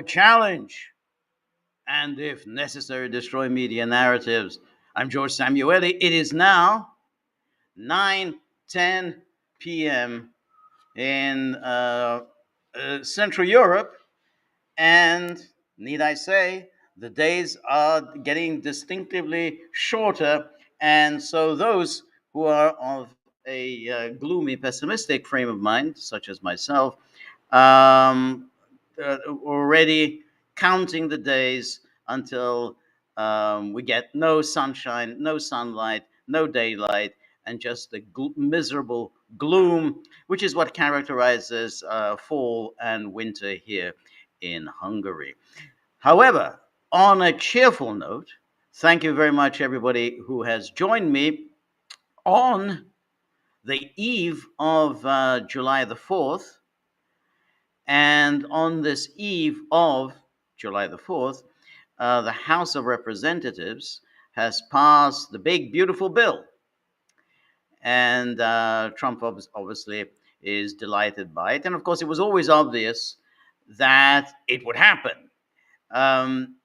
challenge and, if necessary, destroy media narratives. I'm George Samueli. It is now 9:10 p.m. in Central Europe, and need I say, the days are getting distinctively shorter. And so, those who are of a gloomy, pessimistic frame of mind, such as myself, um, already counting the days until we get no sunshine, no sunlight, no daylight, and just the miserable gloom, which is what characterizes fall and winter here in Hungary. However, on a cheerful note, thank you very much, everybody who has joined me on the eve of July the 4th. And on this eve of July the 4th, the House of Representatives has passed the big, beautiful bill. And Trump obviously is delighted by it. And of course, it was always obvious that it would happen.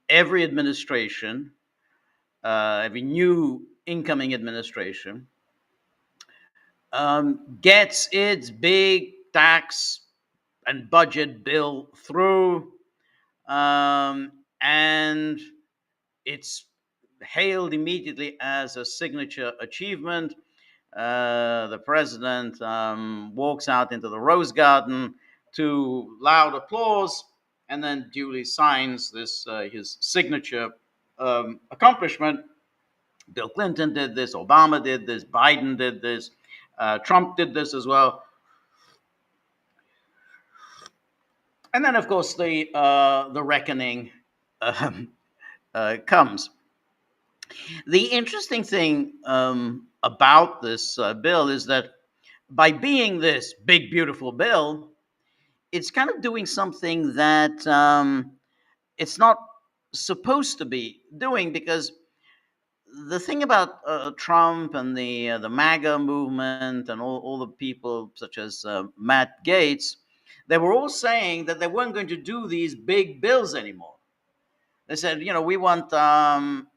Every administration, every new incoming administration, gets its big tax and budget bill through, and it's hailed immediately as a signature achievement. The president walks out into the Rose Garden to loud applause, and then duly signs this his signature accomplishment. Bill Clinton did this, Obama did this, Biden did this, Trump did this as well. And then, of course, the reckoning comes. The interesting thing about this bill is that by being this big, beautiful bill, it's kind of doing something that it's not supposed to be doing, because the thing about Trump and the MAGA movement and all the people such as Matt Gaetz, they were all saying that they weren't going to do these big bills anymore. They said, we want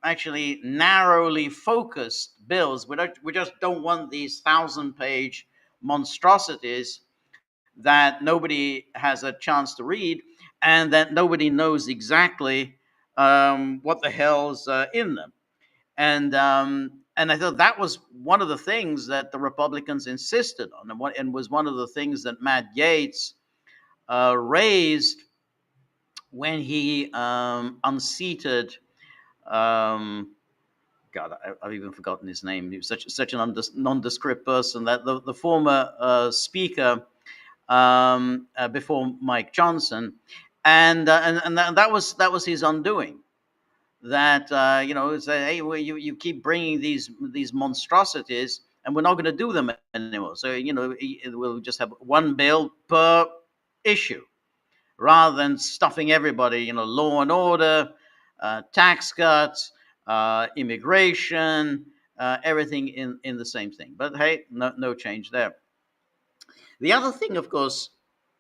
actually narrowly focused bills. We just don't want these 1,000-page monstrosities that nobody has a chance to read and that nobody knows exactly what the hell's in them. And I thought that was one of the things that the Republicans insisted on, and was one of the things that Matt Gaetz raised when he unseated. God, I've even forgotten his name. He was such an nondescript person, that the former speaker before Mike Johnson, and that was his undoing. That say, hey, well, you keep bringing these monstrosities, and we're not going to do them anymore. So we'll just have one bill per issue, rather than stuffing everybody. Law and order, tax cuts, immigration, everything in the same thing. But hey, no change there. The other thing, of course,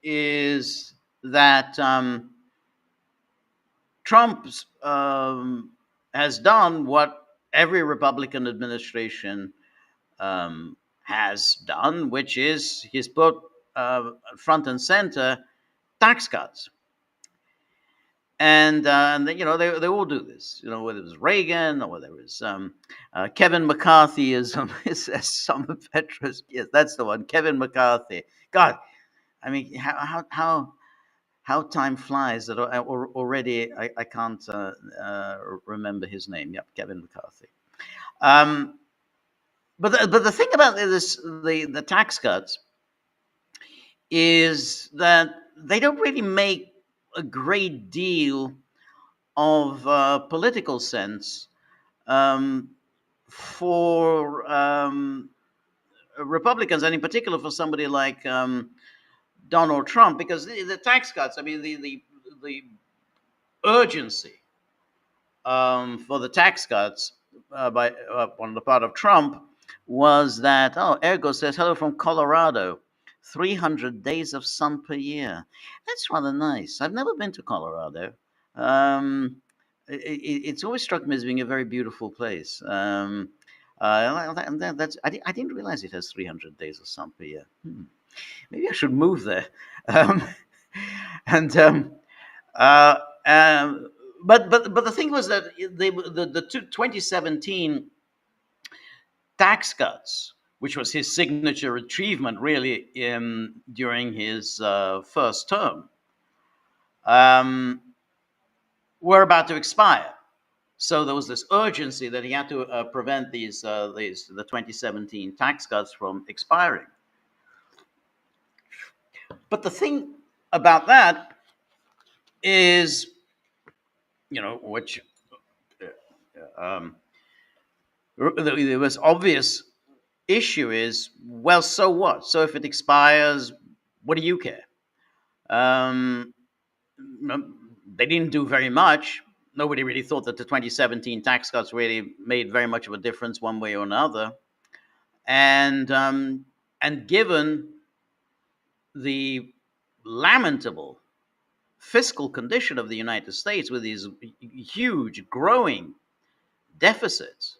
is that Trump has done what every Republican administration has done, which is he's put front and center tax cuts. And they all do this. Whether it was Reagan or whether it was Kevin McCarthy, as some veterans. Yes, that's the one, Kevin McCarthy. God, I mean, how time flies that already I can't remember his name. Yep, Kevin McCarthy. But the thing about the tax cuts is that they don't really make a great deal of political sense for Republicans, and in particular for somebody like Donald Trump, because the tax cuts, I mean, the urgency for the tax cuts on the part of Trump was that, Ergo says, hello from Colorado. 300 days of sun per year. That's rather nice. I've never been to Colorado. Um, it's always struck me as being a very beautiful place. I didn't realize it has 300 days of sun per year. Maybe I should move there. Um, and uh, um, but the thing was that 2017 tax cuts, which was his signature achievement really during his first term, um, were about to expire. So there was this urgency that he had to prevent the 2017 tax cuts from expiring. But the thing about that is, which um, the most obvious issue is, well, so what? So if it expires, what do you care? Um, they didn't do very much. Nobody really thought that the 2017 tax cuts really made very much of a difference one way or another. And given the lamentable fiscal condition of the United States with these huge growing deficits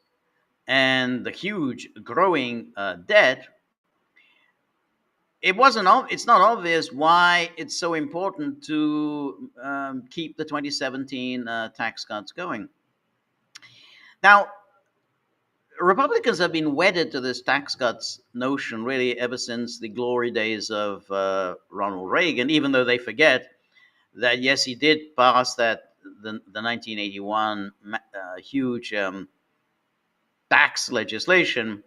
and the huge growing debt, it's not obvious why it's so important to keep the 2017 tax cuts going. Now, Republicans have been wedded to this tax cuts notion really ever since the glory days of Ronald Reagan, even though they forget that, yes, he did pass the 1981 huge tax legislation.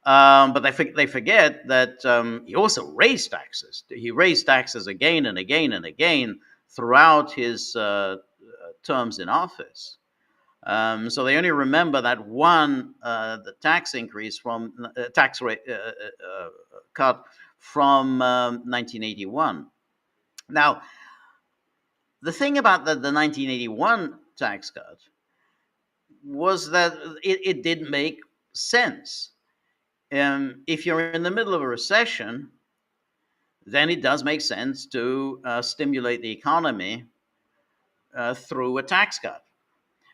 But they forget that he also raised taxes. He raised taxes again and again and again throughout his terms in office. So they only remember that one the tax increase from tax rate cut from 1981. Now, the thing about the 1981 tax cut was that it did make sense. If you're in the middle of a recession, then it does make sense to stimulate the economy through a tax cut.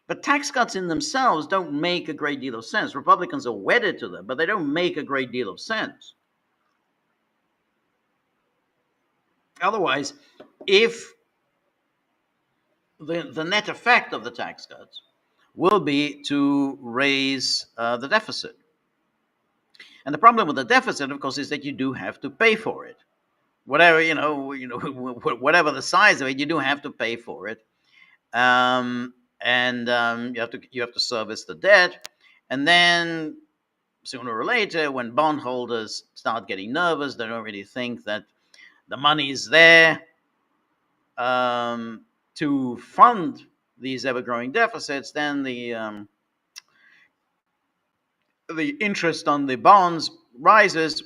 But tax cuts in themselves don't make a great deal of sense. Republicans are wedded to them, but they don't make a great deal of sense. Otherwise, if the net effect of the tax cuts will be to raise the deficit. And the problem with the deficit, of course, is that you do have to pay for it. Whatever whatever the size of it, you do have to pay for it, and you have to service the debt, and then sooner or later, when bondholders start getting nervous, they don't really think that the money is there to fund these ever-growing deficits. Then the interest on the bonds rises,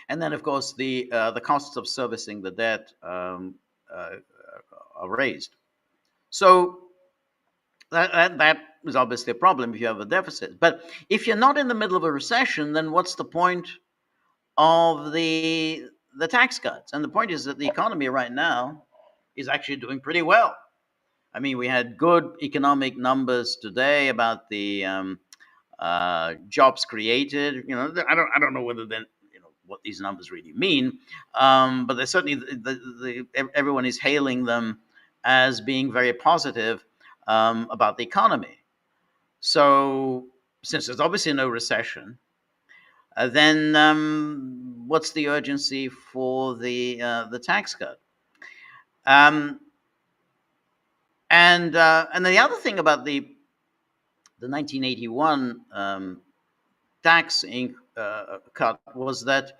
and then, of course, the costs of servicing the debt are raised. So that is obviously a problem if you have a deficit. But if you're not in the middle of a recession, then what's the point of the tax cuts? And the point is that the economy right now is actually doing pretty well. I mean, we had good economic numbers today about the jobs created. I don't know whether then what these numbers really mean, but they're certainly everyone is hailing them as being very positive about the economy. So, since there's obviously no recession, then what's the urgency for the tax cut? And then the other thing about the 1981 tax cut was that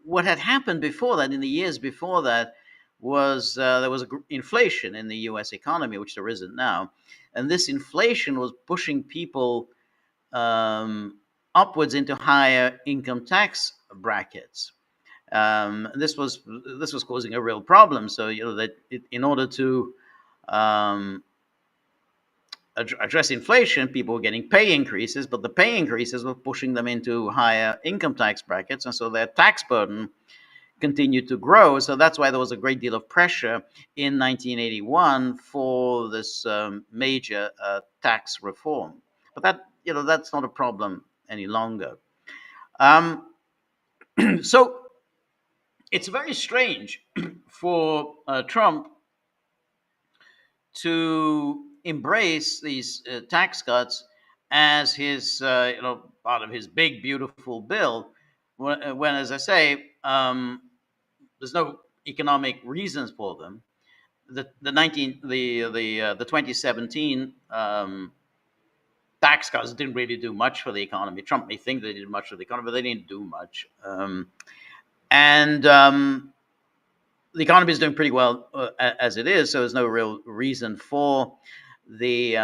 what had happened before that, in the years before that, was there was inflation in the U.S. economy, which there isn't now, and this inflation was pushing people upwards into higher income tax brackets. This was causing a real problem. So that in order to address inflation, people were getting pay increases, but the pay increases were pushing them into higher income tax brackets, and so their tax burden continued to grow. So that's why there was a great deal of pressure in 1981 for this major tax reform. But that's not a problem any longer. So it's very strange for Trump to embrace these tax cuts as his, part of his big, beautiful bill, when as I say, there's no economic reasons for them. The 2017 tax cuts didn't really do much for the economy. Trump may think they did much for the economy, but they didn't do much. And the economy is doing pretty well as it is, so there's no real reason for the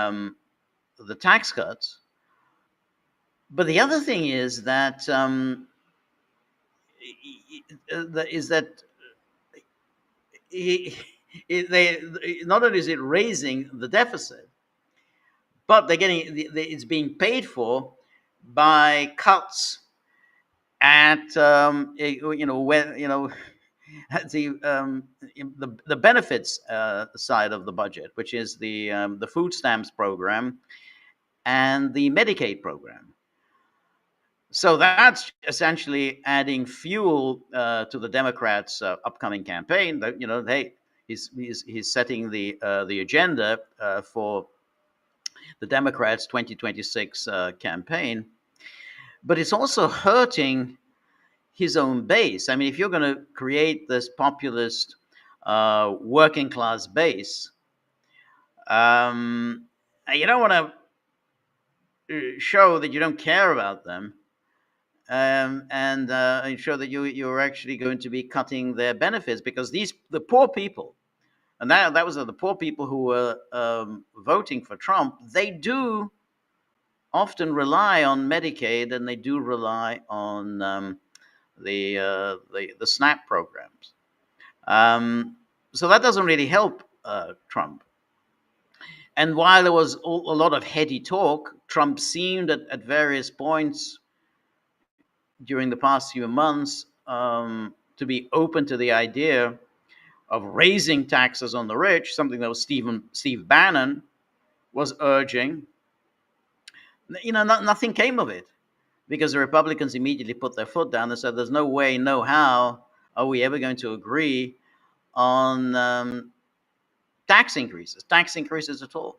tax cuts. But the other thing is that not only is it raising the deficit, but it's being paid for by cuts at at the benefits side of the budget, which is the food stamps program and the Medicaid program. So that's essentially adding fuel to the Democrats' upcoming campaign. He's setting the agenda for the Democrats' 2026 campaign, but it's also hurting his own base. I mean, if you're going to create this populist working class base, you don't want to show that you don't care about them. And show that you're actually going to be cutting their benefits, because the poor people, and that was the poor people who were voting for Trump, they do often rely on Medicaid, and they do rely on the SNAP programs. So that doesn't really help Trump. And while there was a lot of heady talk, Trump seemed at various points during the past few months to be open to the idea of raising taxes on the rich, something that was Steve Bannon was urging. Nothing came of it, because the Republicans immediately put their foot down and said, there's no way, no how are we ever going to agree on tax increases at all.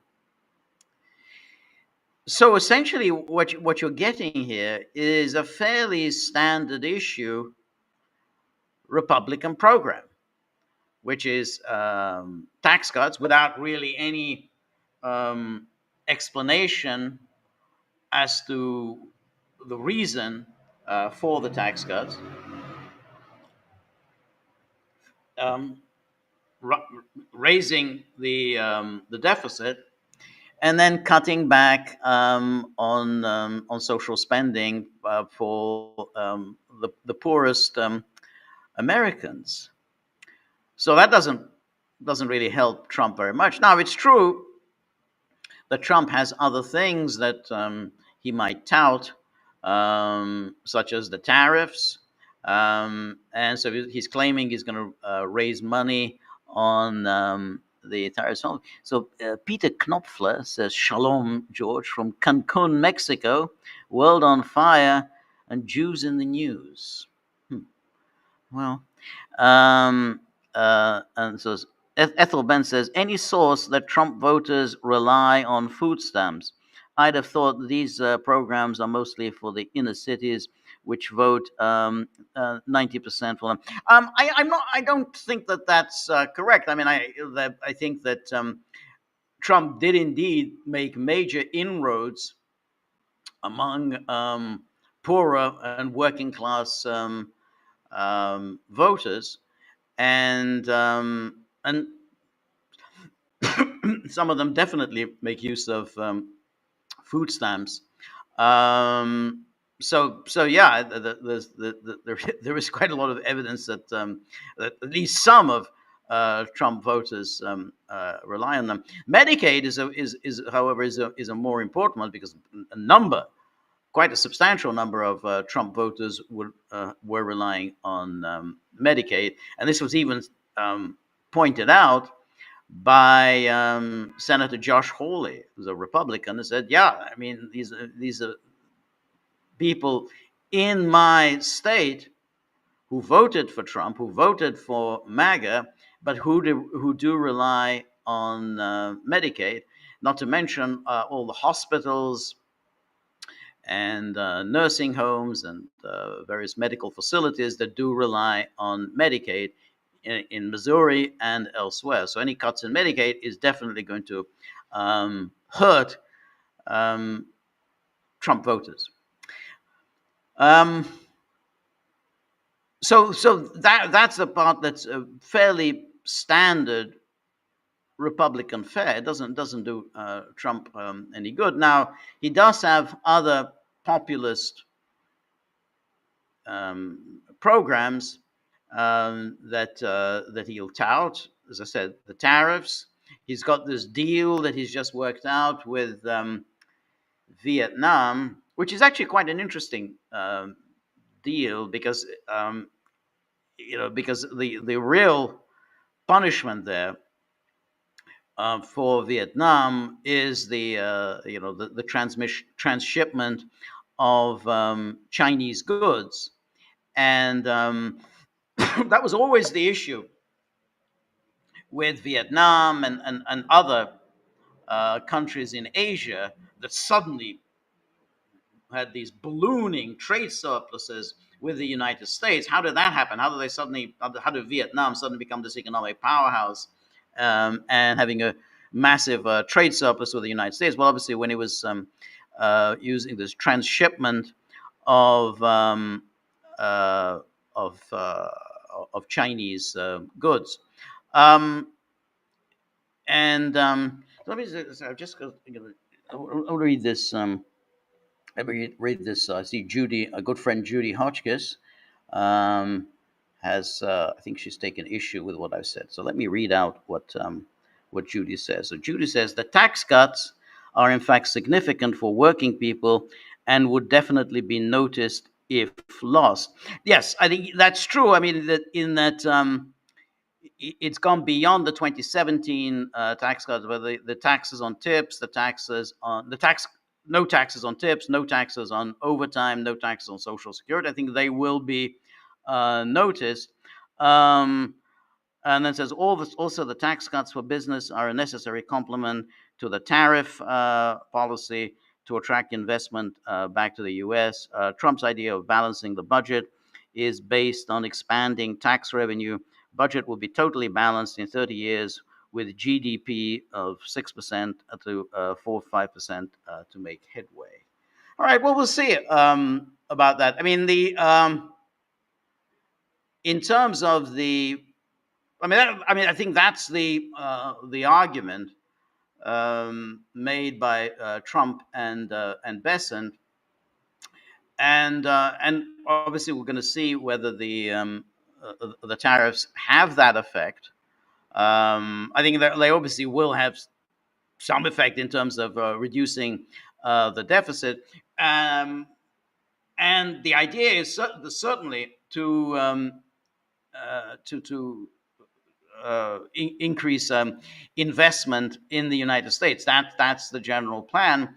So essentially what you're getting here is a fairly standard issue Republican program, which is tax cuts without really any explanation as to the reason for the tax cuts. Raising the deficit, and then cutting back on social spending for the poorest Americans. So that doesn't really help Trump very much. Now, it's true that Trump has other things that he might tout, such as the tariffs. And so he's claiming he's going to raise money on the tariffs. So Peter Knopfler says, Shalom, George, from Cancun, Mexico. World on fire and Jews in the news. Well, and so Ethel Ben says, any source that Trump voters rely on food stamps. I'd have thought these programs are mostly for the inner cities, which vote 90% for them. I don't think that that's correct. I mean, I think that Trump did indeed make major inroads among poorer and working class voters, and some of them definitely make use of food stamps. So yeah, there is quite a lot of evidence that at least some of Trump voters rely on them. Medicaid however, is a more important one because a number, quite a substantial number of Trump voters were relying on Medicaid, and this was even pointed out by Senator Josh Hawley, who's a Republican, and said, "Yeah, I mean these are people in my state who voted for Trump, who voted for MAGA, but who do rely on Medicaid, not to mention all the hospitals and nursing homes and various medical facilities that do rely on Medicaid in Missouri and elsewhere. So any cuts in Medicaid is definitely going to hurt um, Trump voters. Um, so that's the part that's a fairly standard Republican fare. It doesn't do Trump any good. Now he does have other populist programs that he'll tout. As I said, the tariffs. He's got this deal that he's just worked out with Vietnam, which is actually quite an interesting deal because because the real punishment there for Vietnam is the transshipment of Chinese goods, and that was always the issue with Vietnam and other countries in Asia that suddenly had these ballooning trade surpluses with the United States. How did that happen? How did Vietnam suddenly become this economic powerhouse and having a massive trade surplus with the United States? Well, obviously, when it was using this transshipment of uh, of uh, of Chinese goods. And let me say, I'm just going to read this. Let me read this. I see Judy, a good friend, Judy Hotchkiss, um, has. I think she's taken issue with what I've said. So let me read out what Judy says. So Judy says the tax cuts are in fact significant for working people and would definitely be noticed if lost. Yes, I think that's true. I mean that in that. It's gone beyond the 2017 tax cuts, where the taxes on tips, no taxes on tips, no taxes on overtime, no taxes on social security. I think they will be noticed. Um, and then says also the tax cuts for business are a necessary complement to the tariff policy to attract investment back to the U.S. Trump's idea of balancing the budget is based on expanding tax revenue. Budget will be totally balanced in 30 years with GDP of 6% to 4 or 5% to make headway. All right, well, we'll see about that. I mean, in terms of I think that's the argument made by Trump and Besant, and obviously we're going to see whether the tariffs have that effect. I think that they obviously will have some effect in terms of reducing the deficit, and the idea is certainly to increase investment in the United States. That's the general plan,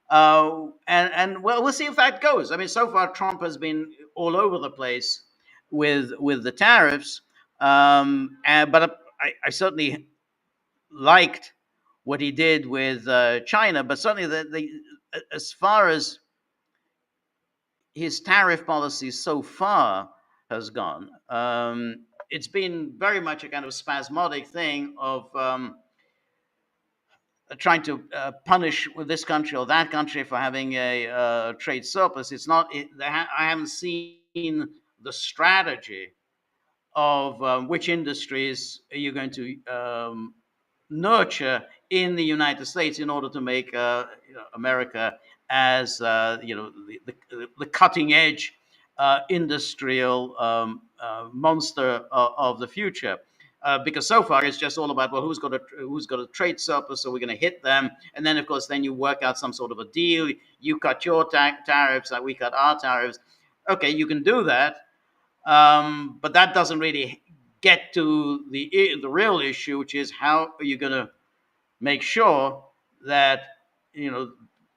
and well, we'll see if that goes. I mean, so far Trump has been all over the place with the tariffs, but I certainly liked what he did with China. But certainly, as far as his tariff policy so far has gone, it's been very much a kind of spasmodic thing of trying to punish with this country or that country for having a trade surplus. It's not. I haven't seen the strategy of which industries are you going to nurture in the United States in order to make America as the cutting edge industrial monster of the future. because so far it's just all about, well, who's got a trade surplus, so we're going to hit them, and then of course then you work out some sort of a deal. You cut your tariffs, we cut our tariffs. Okay, you can do that, but that doesn't really get to the real issue, which is how are you going to make sure that, you know,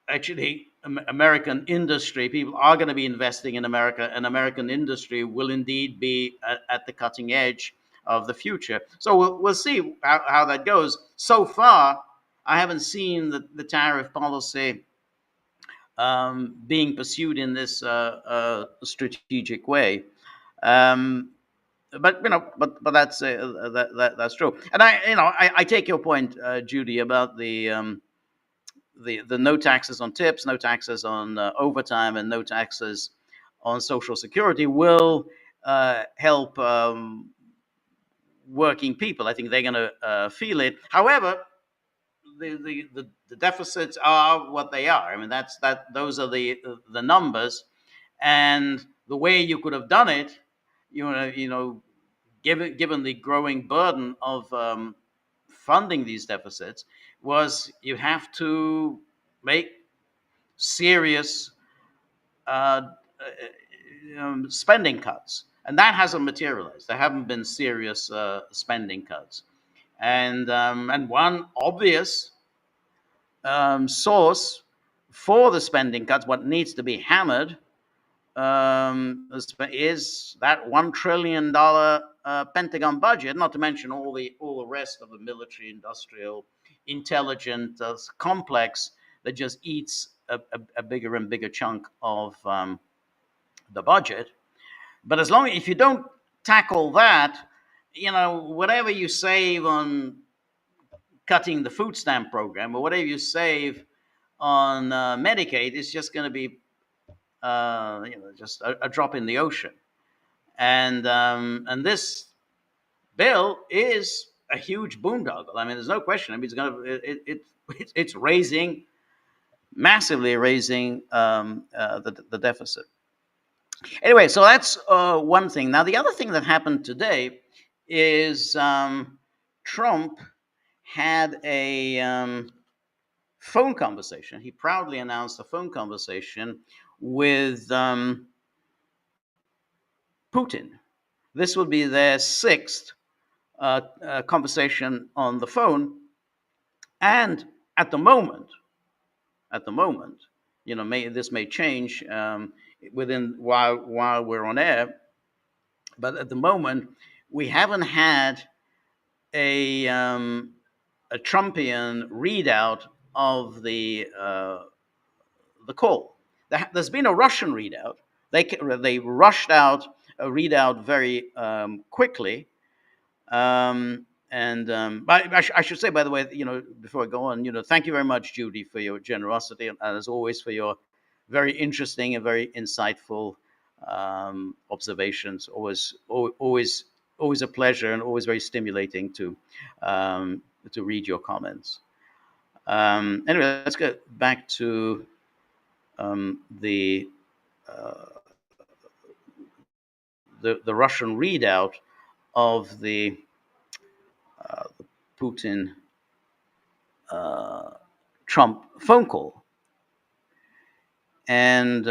actually American industry, people are going to be investing in America, and American industry will indeed be at the cutting edge of the future. So we'll see how that goes. So far, I haven't seen the tariff policy being pursued in this strategic way. Um, but that's that's true. And I take your point, Judy, about the no taxes on tips, no taxes on overtime, and no taxes on Social Security will help working people. I think they're going to feel it. However, the deficits are what they are. I mean, those are the numbers, and the way you could have done it, given the growing burden of funding these deficits, was you have to make serious uh, spending cuts, and that hasn't materialized. There haven't been serious spending cuts, and one obvious source for the spending cuts, what needs to be hammered, is that $1 trillion Pentagon budget, not to mention all the rest of the military, industrial, intelligent complex that just eats a bigger and bigger chunk of the budget. But as long if you don't tackle that, whatever you save on cutting the food stamp program or whatever you save on Medicaid is just going to be just a drop in the ocean. And this bill is a huge boondoggle. I mean, there's no question. I mean, it's massively raising the deficit. Anyway, so that's one thing. Now, the other thing that happened today is Trump had a phone conversation. He proudly announced a phone conversation with Putin. This will be their sixth conversation on the phone, and at the moment, this may change within while we're on air, but at the moment, we haven't had a Trumpian readout of the call. There's been a Russian readout. They rushed out a readout very quickly. But I should say, by the way, before I go on, thank you very much, Judy, for your generosity, and as always, for your very interesting and very insightful observations. Always a pleasure, and always very stimulating to read your comments. Anyway, let's get back to the Russian readout of the Putin Trump phone call. And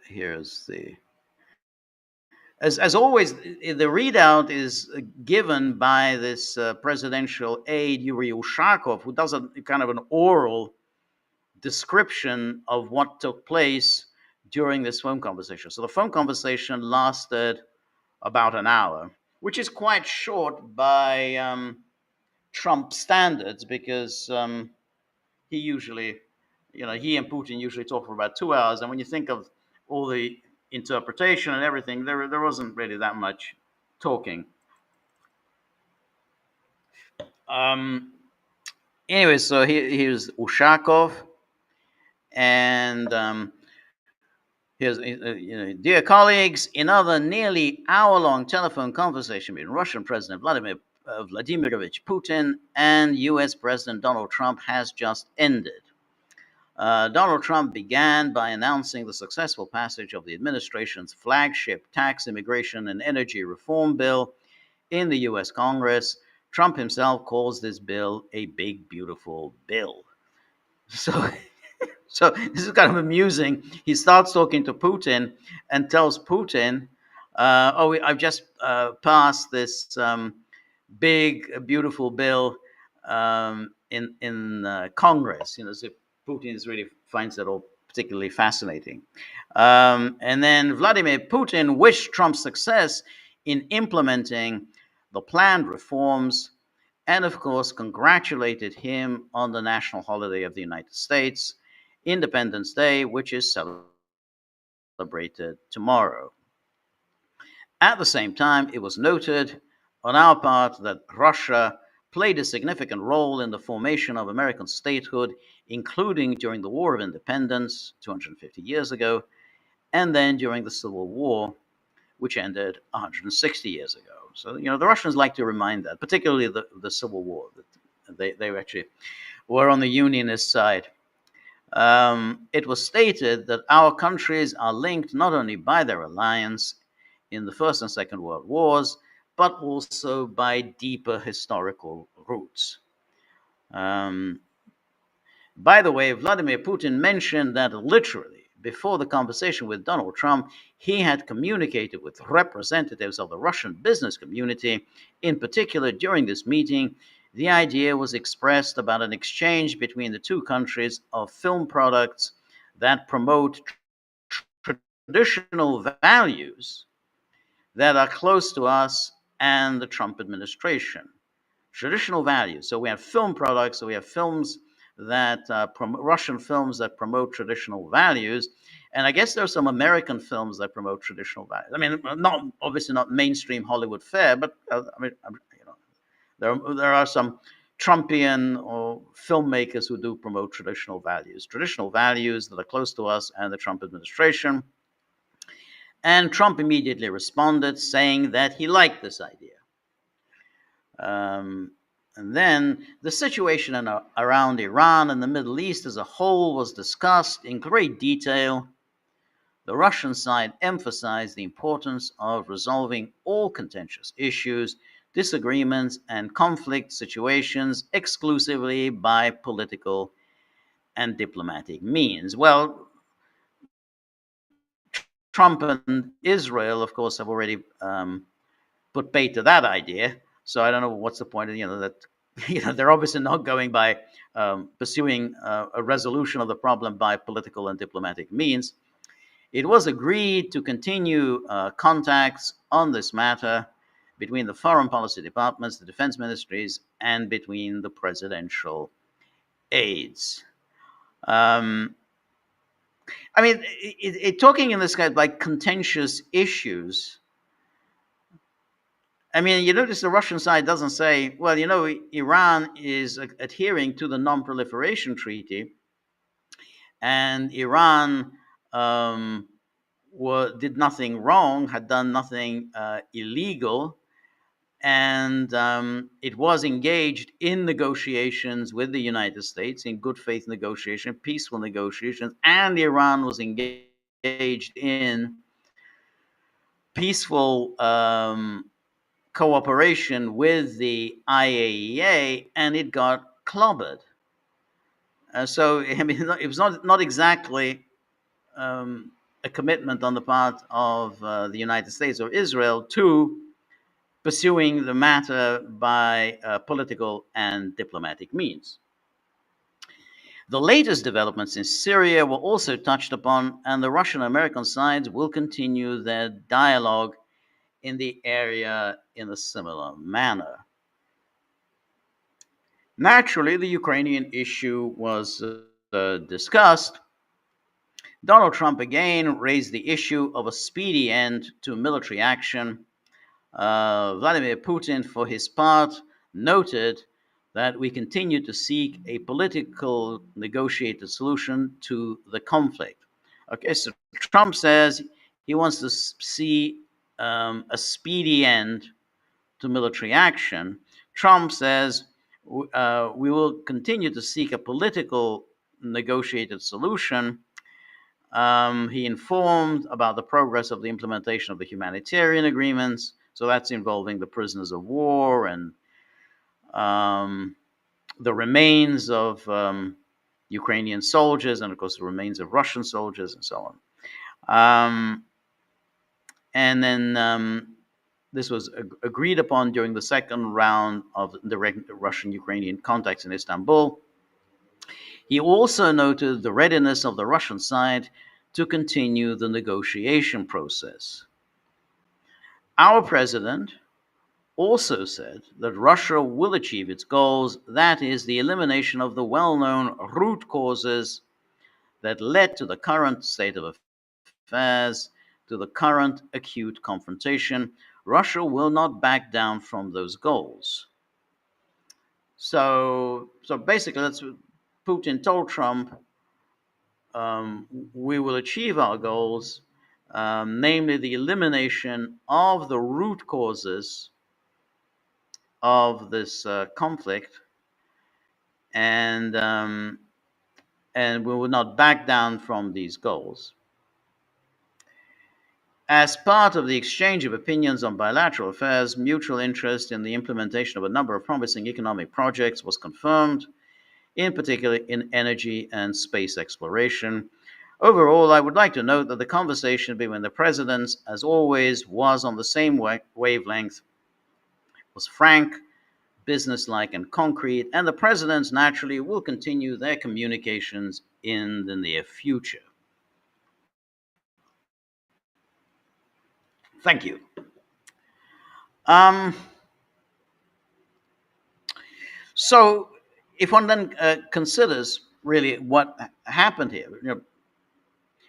here's as always, the readout is given by this presidential aide, Yuri Ushakov, who does a kind of an oral description of what took place during this phone conversation. So the phone conversation lasted about an hour, which is quite short by Trump standards, because he usually, he and Putin usually talk for about 2 hours. And when you think of all the interpretation and everything, there wasn't really that much talking. Anyway, so here's Ushakov, and here's, dear colleagues, another nearly hour-long telephone conversation between Russian President Vladimir Vladimirovich Putin and U.S. President Donald Trump has just ended. Donald Trump began by announcing the successful passage of the administration's flagship tax, immigration, and energy reform bill in the US Congress. Trump himself calls this bill a big, beautiful bill. So, so this is kind of amusing. He starts talking to Putin and tells Putin, "Oh, I've just passed this big, beautiful bill in Congress." You know, so Putin really finds that all particularly fascinating. And then Vladimir Putin wished Trump success in implementing the planned reforms, and of course, congratulated him on the national holiday of the United States, Independence Day, which is celebrated tomorrow. At the same time, it was noted on our part that Russia played a significant role in the formation of American statehood, including during the War of Independence 250 years ago, and then during the Civil War, which ended 160 years ago. So, you know, the Russians like to remind that, particularly the Civil War, that they actually were on the Unionist side. It was stated that our countries are linked not only by their alliance in the First and Second World Wars, but also by deeper historical roots. Um, by the way, Vladimir Putin mentioned that literally before the conversation with Donald Trump, he had communicated with representatives of the Russian business community. In particular, during this meeting, the idea was expressed about an exchange between the two countries of film products that promote traditional values that are close to us and the Trump administration. Traditional values. So we have film products, so we have films that Russian films that promote traditional values, and I guess there are some American films that promote traditional values. I mean, not obviously not mainstream Hollywood fare, but I mean, you know, there are some Trumpian or filmmakers who do promote traditional values that are close to us and the Trump administration. And Trump immediately responded, saying that he liked this idea. And then the situation around Iran and the Middle East as a whole was discussed in great detail. The Russian side emphasized the importance of resolving all contentious issues, disagreements, and conflict situations exclusively by political and diplomatic means. Well, Trump and Israel, of course, have already put bait to that idea. So I don't know what's the point of that. They're obviously not going by pursuing a resolution of the problem by political and diplomatic means. It was agreed to continue contacts on this matter between the foreign policy departments, the defense ministries, and between the presidential aides. I mean, talking in this kind of like contentious issues. I mean, you notice the Russian side doesn't say, well, Iran is adhering to the Non-Proliferation Treaty, and Iran did nothing wrong, had done nothing illegal, and it was engaged in negotiations with the United States, in good faith negotiations, peaceful negotiations, and Iran was engaged in peaceful cooperation with the IAEA, and it got clobbered. So, I mean, it was not exactly a commitment on the part of the United States or Israel to pursuing the matter by political and diplomatic means. The latest developments in Syria were also touched upon, and the Russian American sides will continue their dialogue in the area in a similar manner. Naturally, the Ukrainian issue was discussed. Donald Trump again raised the issue of a speedy end to military action. Vladimir Putin, for his part, noted that we continue to seek a political negotiated solution to the conflict. Okay, so Trump says he wants to see a speedy end to military action. Trump says we will continue to seek a political negotiated solution. He informed about the progress of the implementation of the humanitarian agreements. So that's involving the prisoners of war and the remains of Ukrainian soldiers, and of course the remains of Russian soldiers, and so on. And then this was agreed upon during the second round of the Russian-Ukrainian contacts in Istanbul. He also noted the readiness of the Russian side to continue the negotiation process. Our president also said that Russia will achieve its goals, that is, the elimination of the well-known root causes that led to the current state of affairs, to the current acute confrontation. Russia will not back down from those goals. So basically, that's what Putin told Trump. We will achieve our goals, namely the elimination of the root causes of this conflict, and we will not back down from these goals. As part of the exchange of opinions on bilateral affairs, mutual interest in the implementation of a number of promising economic projects was confirmed, in particular in energy and space exploration. Overall, I would like to note that the conversation between the presidents, as always, was on the same wavelength, was frank, businesslike, and concrete, and the presidents naturally will continue their communications in the near future. Thank you. So, if one then considers really what happened here,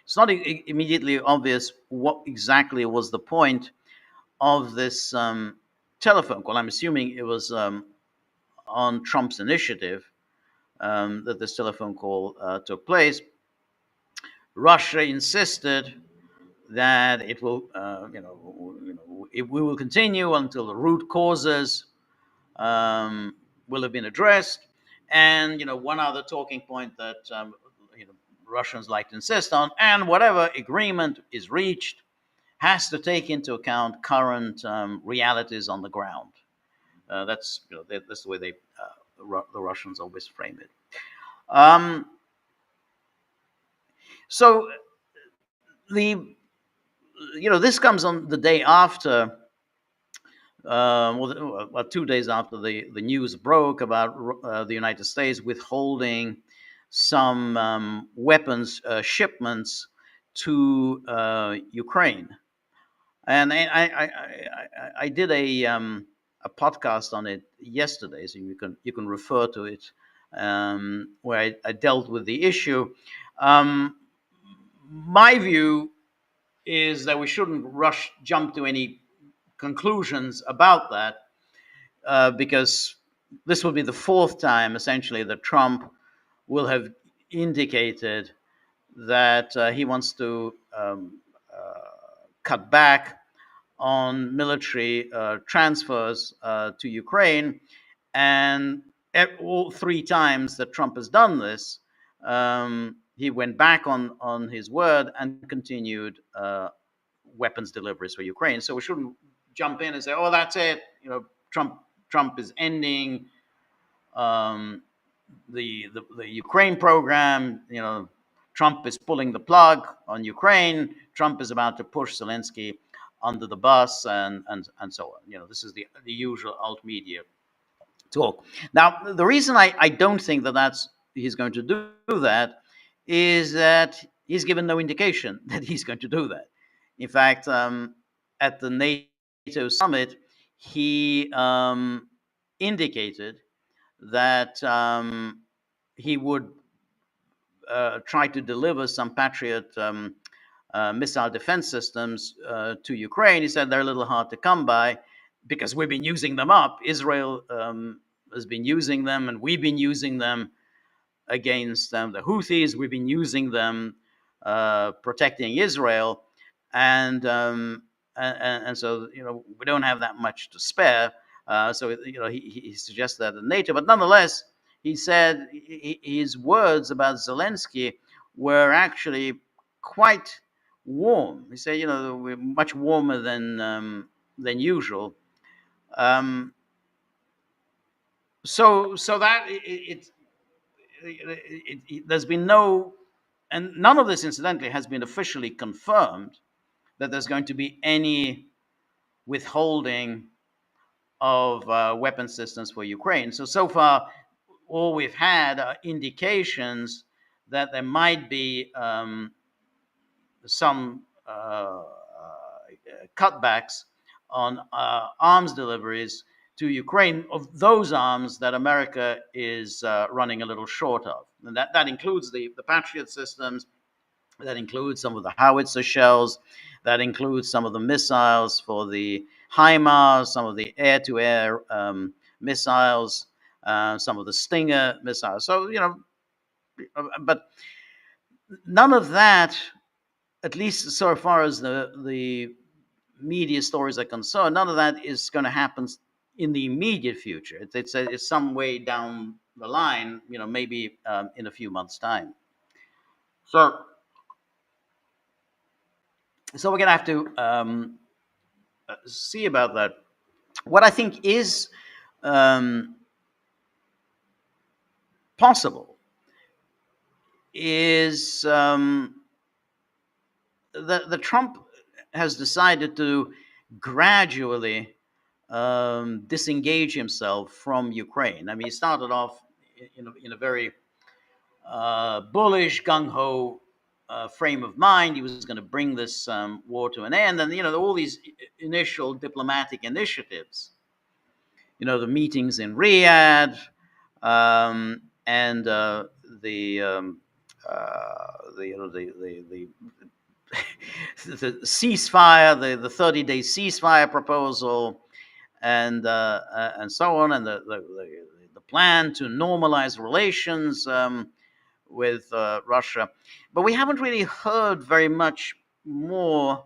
it's not immediately obvious what exactly was the point of this telephone call. I'm assuming it was on Trump's initiative that this telephone call took place. Russia insisted that it will, we will continue until the root causes will have been addressed. And one other talking point that Russians like to insist on, and whatever agreement is reached has to take into account current realities on the ground. That's that's the way the Russians always frame it. So this comes on the day after, 2 days after the news broke about the United States withholding some weapons shipments to Ukraine. And I did a podcast on it yesterday, so you can refer to it, where I dealt with the issue. My view is that we shouldn't jump to any conclusions about that, because this will be the fourth time, essentially, that Trump will have indicated that he wants to cut back on military transfers to Ukraine. And all three times that Trump has done this, he went back on his word and continued weapons deliveries for Ukraine. So we shouldn't jump in and say, "Oh, that's it. Trump is ending the Ukraine program. Trump is pulling the plug on Ukraine. Trump is about to push Zelensky under the bus, and so on." This is the usual alt media talk. Now, the reason I don't think that he's going to do that is that he's given no indication that he's going to do that. In fact, at the NATO summit, he indicated that he would try to deliver some Patriot missile defense systems to Ukraine. He said they're a little hard to come by because we've been using them up. Israel has been using them, and we've been using them against the Houthis. We've been using them protecting Israel, and so we don't have that much to spare. So he suggests that in NATO, but nonetheless, he said his words about Zelensky were actually quite warm. He said, we're much warmer than usual. Um, so that there's been no, and none of this, incidentally, has been officially confirmed that there's going to be any withholding of weapon systems for Ukraine. So far, all we've had are indications that there might be some cutbacks on arms deliveries to Ukraine, of those arms that America is running a little short of. And that includes the Patriot systems, that includes some of the howitzer shells, that includes some of the missiles for the HIMARS, some of the air-to-air missiles, some of the Stinger missiles. So, but none of that, at least so far as the media stories are concerned, none of that is going to happen in the immediate future. It's some way down the line, maybe in a few months' time. So, we're going to have to see about that. What I think is possible is the Trump has decided to gradually disengage himself from Ukraine. I mean, he started off in a very bullish, gung ho frame of mind. He was going to bring this war to an end, and all these initial diplomatic initiatives. The meetings in Riyadh, and the the ceasefire, the 30-day ceasefire proposal, and so on, and the plan to normalize relations with Russia. But we haven't really heard very much more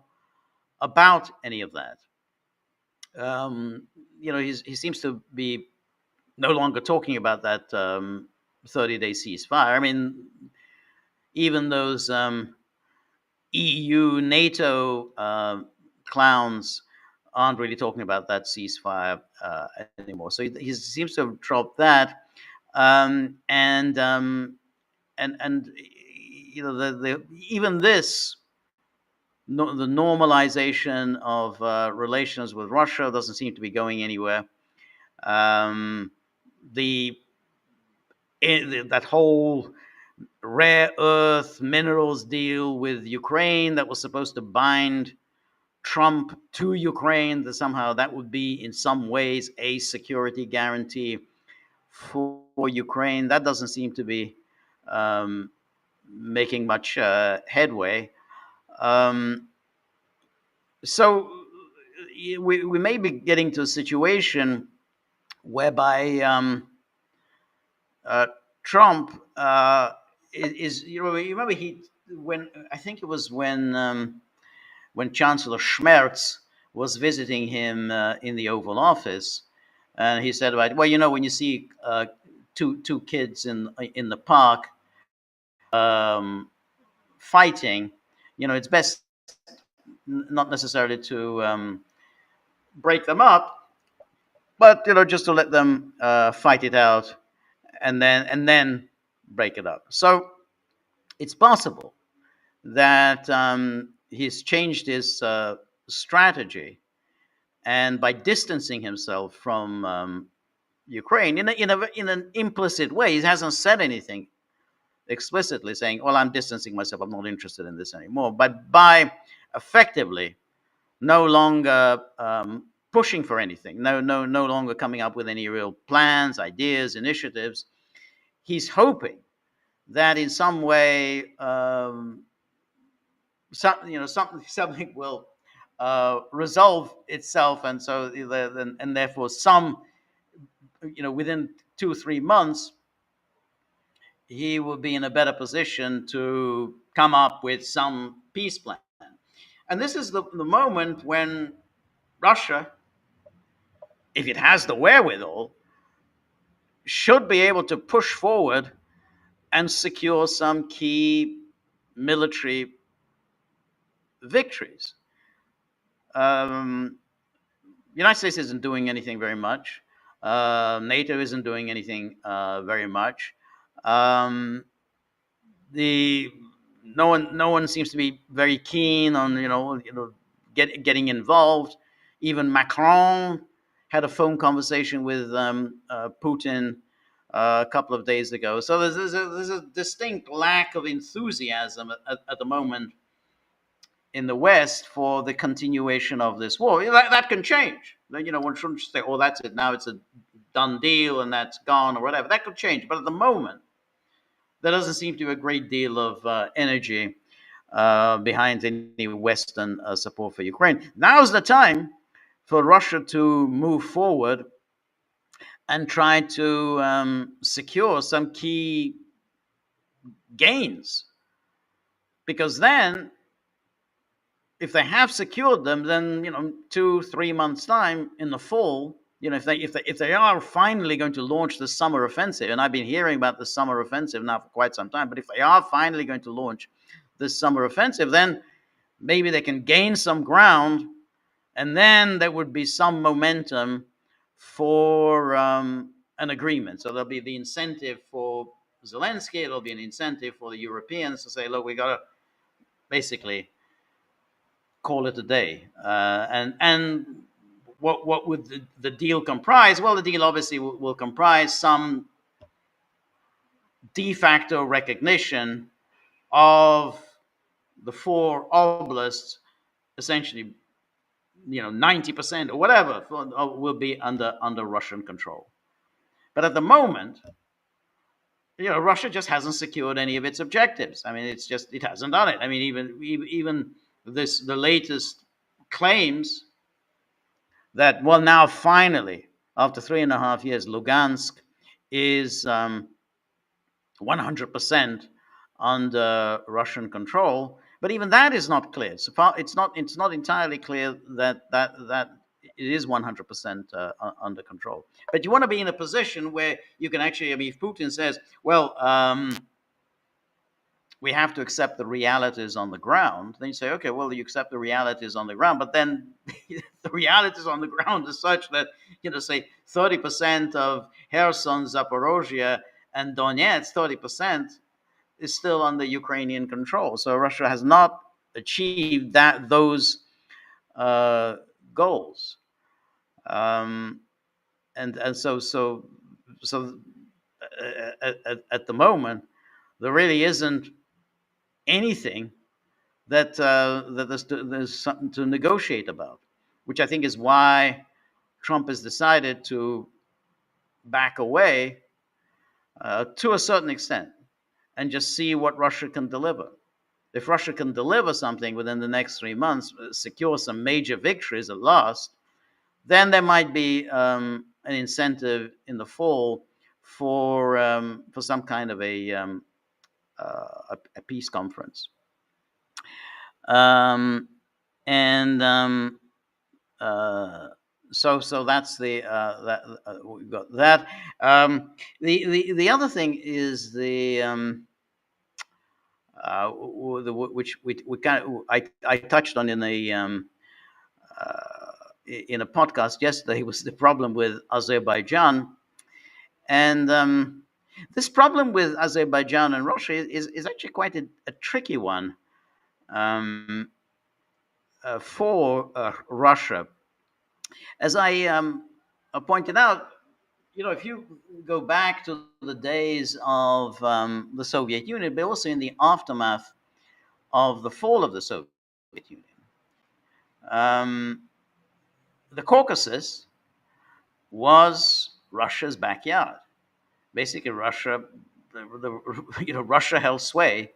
about any of that. He seems to be no longer talking about that 30-day ceasefire. I mean, even those EU, NATO clowns aren't really talking about that ceasefire anymore. So he seems to have dropped that, and even this, the normalization of relations with Russia doesn't seem to be going anywhere. That whole rare earth minerals deal with Ukraine that was supposed to bind Trump to Ukraine, that somehow that would be in some ways a security guarantee for Ukraine, that doesn't seem to be making much headway. So we may be getting to a situation whereby Trump is, you remember when I think it was when Chancellor Schmerz was visiting him in the Oval Office, and he said about, well, when you see two kids in the park fighting, it's best not necessarily to break them up, but just to let them fight it out, and then break it up. So it's possible that he's changed his strategy, and by distancing himself from Ukraine in an implicit way, he hasn't said anything explicitly saying, well, I'm distancing myself, I'm not interested in this anymore, but by effectively no longer pushing for anything, no longer coming up with any real plans, ideas, initiatives, he's hoping that in some way something will resolve itself, and so and therefore within 2 or 3 months he will be in a better position to come up with some peace plan. And this is the moment when Russia, if it has the wherewithal, should be able to push forward and secure some key military victories. Um, the United States isn't doing anything very much. NATO isn't doing anything very much. Um, the no one seems to be very keen on getting involved. Even Macron had a phone conversation with Putin a couple of days ago. So there's a distinct lack of enthusiasm at the moment in the West for the continuation of this war. That can change. One shouldn't say, "Oh, that's it. Now it's a done deal and that's gone," or whatever. That could change. But at the moment, there doesn't seem to be a great deal of energy behind any Western support for Ukraine. Now's the time for Russia to move forward and try to secure some key gains, because then, if they have secured them, then 2-3 months time in the fall, if they are finally going to launch the summer offensive, and I've been hearing about the summer offensive now for quite some time, but if they are finally going to launch this summer offensive, then maybe they can gain some ground, and then there would be some momentum for an agreement. So there'll be the incentive for Zelensky, there'll be an incentive for the Europeans to say, look, we got to basically call it a day. And what would the deal comprise? Well, the deal obviously will comprise some de facto recognition of the four oblasts, essentially, 90% or whatever will be under Russian control. But at the moment, Russia just hasn't secured any of its objectives. I mean, it hasn't done it. I mean, even the latest claims that, well, now finally, after 3.5 years, Lugansk is 100% under Russian control. But even that is not clear. So far, it's not entirely clear that it is 100% under control. But you want to be in a position where you can actually, I mean, if Putin says, well, we have to accept the realities on the ground, then you say, okay, well, you accept the realities on the ground, but then the realities on the ground is such that, say 30% of Kherson, Zaporozhye, and Donetsk, 30% is still under Ukrainian control. So Russia has not achieved those goals, and so at the moment there really isn't anything that there's something to negotiate about, which I think is why Trump has decided to back away to a certain extent and just see what Russia can deliver. If Russia can deliver something within the next 3 months, secure some major victories at last, then there might be an incentive in the fall for some kind of a peace conference. So that's we've got that. The other thing is which we kind of I touched on in a podcast yesterday, was the problem with Azerbaijan, and this problem with Azerbaijan and Russia is actually quite a tricky one for Russia. As I pointed out, if you go back to the days of the Soviet Union, but also in the aftermath of the fall of the Soviet Union, the Caucasus was Russia's backyard. Basically, Russia held sway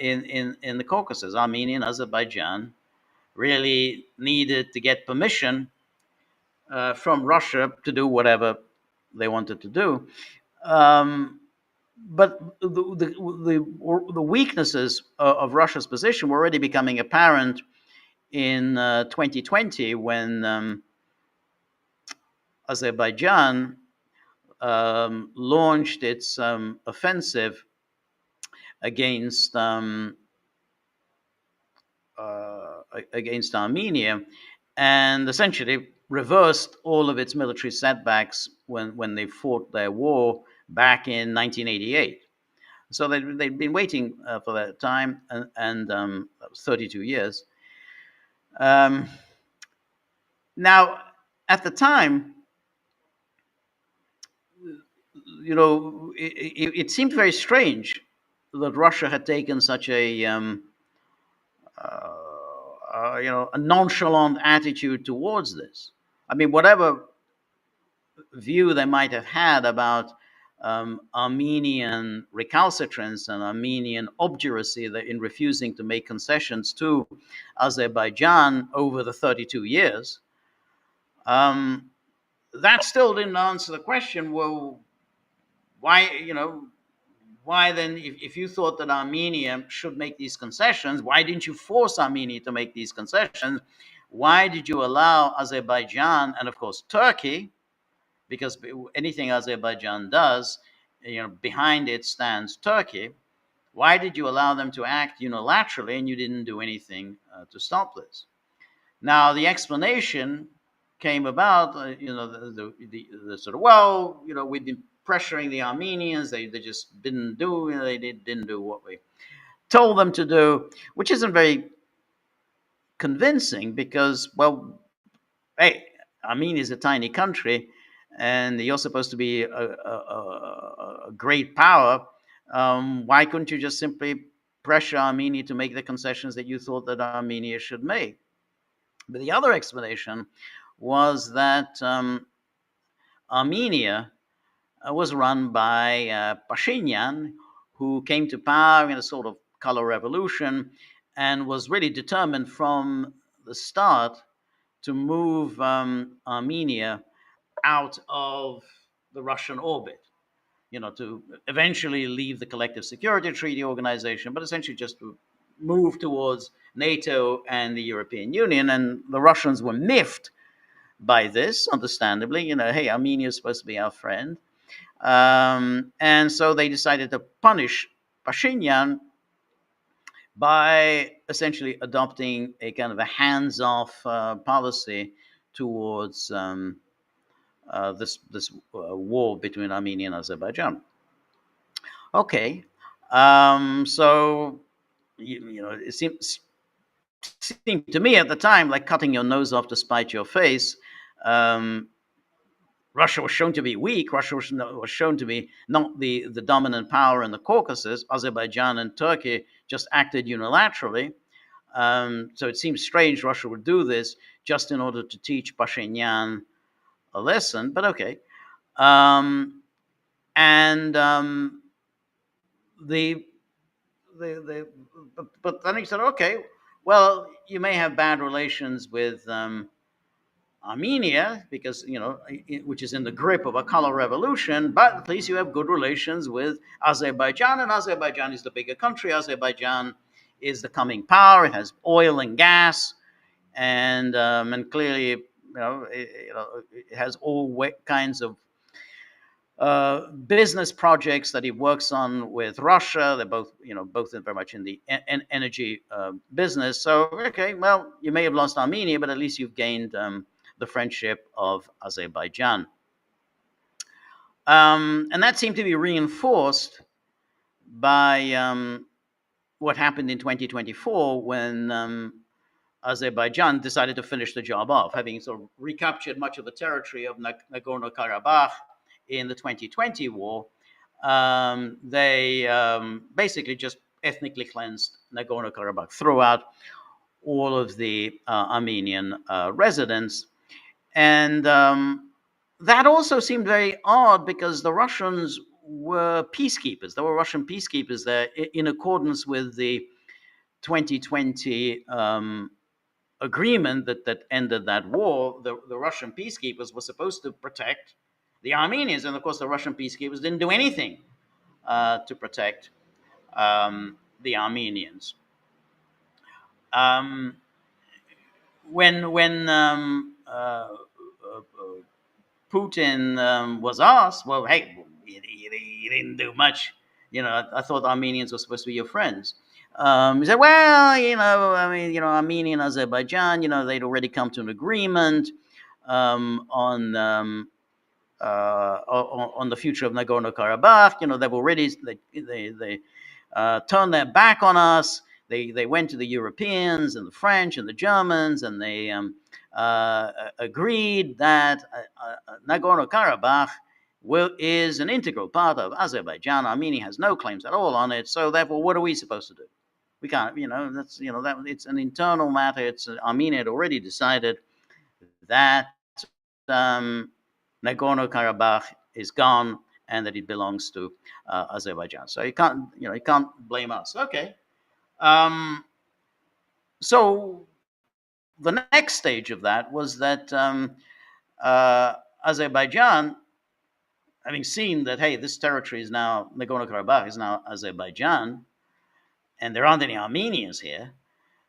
in the Caucasus. Armenia and Azerbaijan really needed to get permission from Russia to do whatever they wanted to do. But the weaknesses of Russia's position were already becoming apparent in 2020, when Azerbaijan launched its offensive against against Armenia, and essentially reversed all of its military setbacks when they fought their war back in 1988. So they'd been waiting for that time, and that was 32 years. Um, Now, at the time, it seemed very strange that Russia had taken such a nonchalant attitude towards this. I mean, whatever view they might have had about Armenian recalcitrance and Armenian obduracy in refusing to make concessions to Azerbaijan over the 32 years, um, that still didn't answer the question. Well, why, why then, if you thought that Armenia should make these concessions, why didn't you force Armenia to make these concessions? Why did you allow Azerbaijan and, of course, Turkey, because anything Azerbaijan does, behind it stands Turkey. Why did you allow them to act unilaterally and you didn't do anything to stop this? Now, the explanation came about, the sort of, well, we've been pressuring the Armenians. They just didn't do, didn't do what we told them to do, which isn't very convincing because, well, hey, Armenia is a tiny country and you're supposed to be a great power. Why couldn't you just simply pressure Armenia to make the concessions that you thought that Armenia should make? But the other explanation was that Armenia was run by Pashinyan, who came to power in a sort of color revolution and was really determined from the start to move Armenia out of the Russian orbit, to eventually leave the Collective Security Treaty Organization, but essentially just to move towards NATO and the European Union. And the Russians were miffed by this, understandably. Hey, Armenia is supposed to be our friend. And so they decided to punish Pashinyan by essentially adopting a kind of a hands-off policy towards this war between Armenia and Azerbaijan. Okay, so it seemed to me at the time like cutting your nose off to spite your face. Russia was shown to be weak. Russia was shown to be not the dominant power in the Caucasus. Azerbaijan and Turkey just acted unilaterally. So it seems strange Russia would do this just in order to teach Pashinyan a lesson, but okay. But then he said, okay, well, you may have bad relations with Armenia because which is in the grip of a color revolution, but at least you have good relations with Azerbaijan, and Azerbaijan is the bigger country. Azerbaijan is the coming power. It has oil and gas, and clearly, it has all kinds of business projects that he works on with Russia. They're both very much in the energy business. So, okay, well, you may have lost Armenia, but at least you've gained the friendship of Azerbaijan. And that seemed to be reinforced by what happened in 2024 when Azerbaijan decided to finish the job off, having sort of recaptured much of the territory of Nagorno-Karabakh in the 2020 war. They basically just ethnically cleansed Nagorno-Karabakh, threw out all of the Armenian residents. And that also seemed very odd because the Russians were peacekeepers. There were Russian peacekeepers there in accordance with the 2020 agreement that ended that war. The Russian peacekeepers were supposed to protect the Armenians. And of course, the Russian peacekeepers didn't do anything to protect the Armenians. When Putin was asked, well, hey, you didn't do much. I thought Armenians were supposed to be your friends. He said, well, I mean, Armenia and Azerbaijan, they'd already come to an agreement on the future of Nagorno-Karabakh. They've already they turned their back on us. They went to the Europeans and the French and the Germans, and they agreed that Nagorno-Karabakh is an integral part of Azerbaijan. Armenia has no claims at all on it. So therefore, what are we supposed to do? We can't. That it's an internal matter. Armenia had already decided that Nagorno-Karabakh is gone and that it belongs to Azerbaijan. So you can't blame us. Okay. So the next stage of that was that Azerbaijan, having seen that, hey, this territory is now, Nagorno-Karabakh is now Azerbaijan, and there aren't any Armenians here,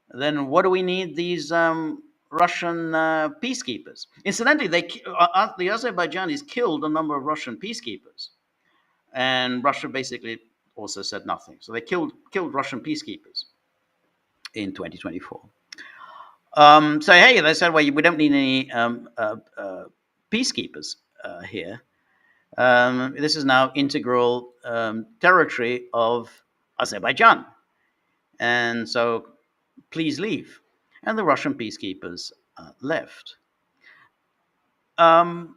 then what do we need these Russian peacekeepers? Incidentally, the Azerbaijanis killed a number of Russian peacekeepers, and Russia basically also said nothing. So they killed Russian peacekeepers in 2024. So hey, they said, well, we don't need any peacekeepers here. This is now integral territory of Azerbaijan, and so please leave. And the Russian peacekeepers left. And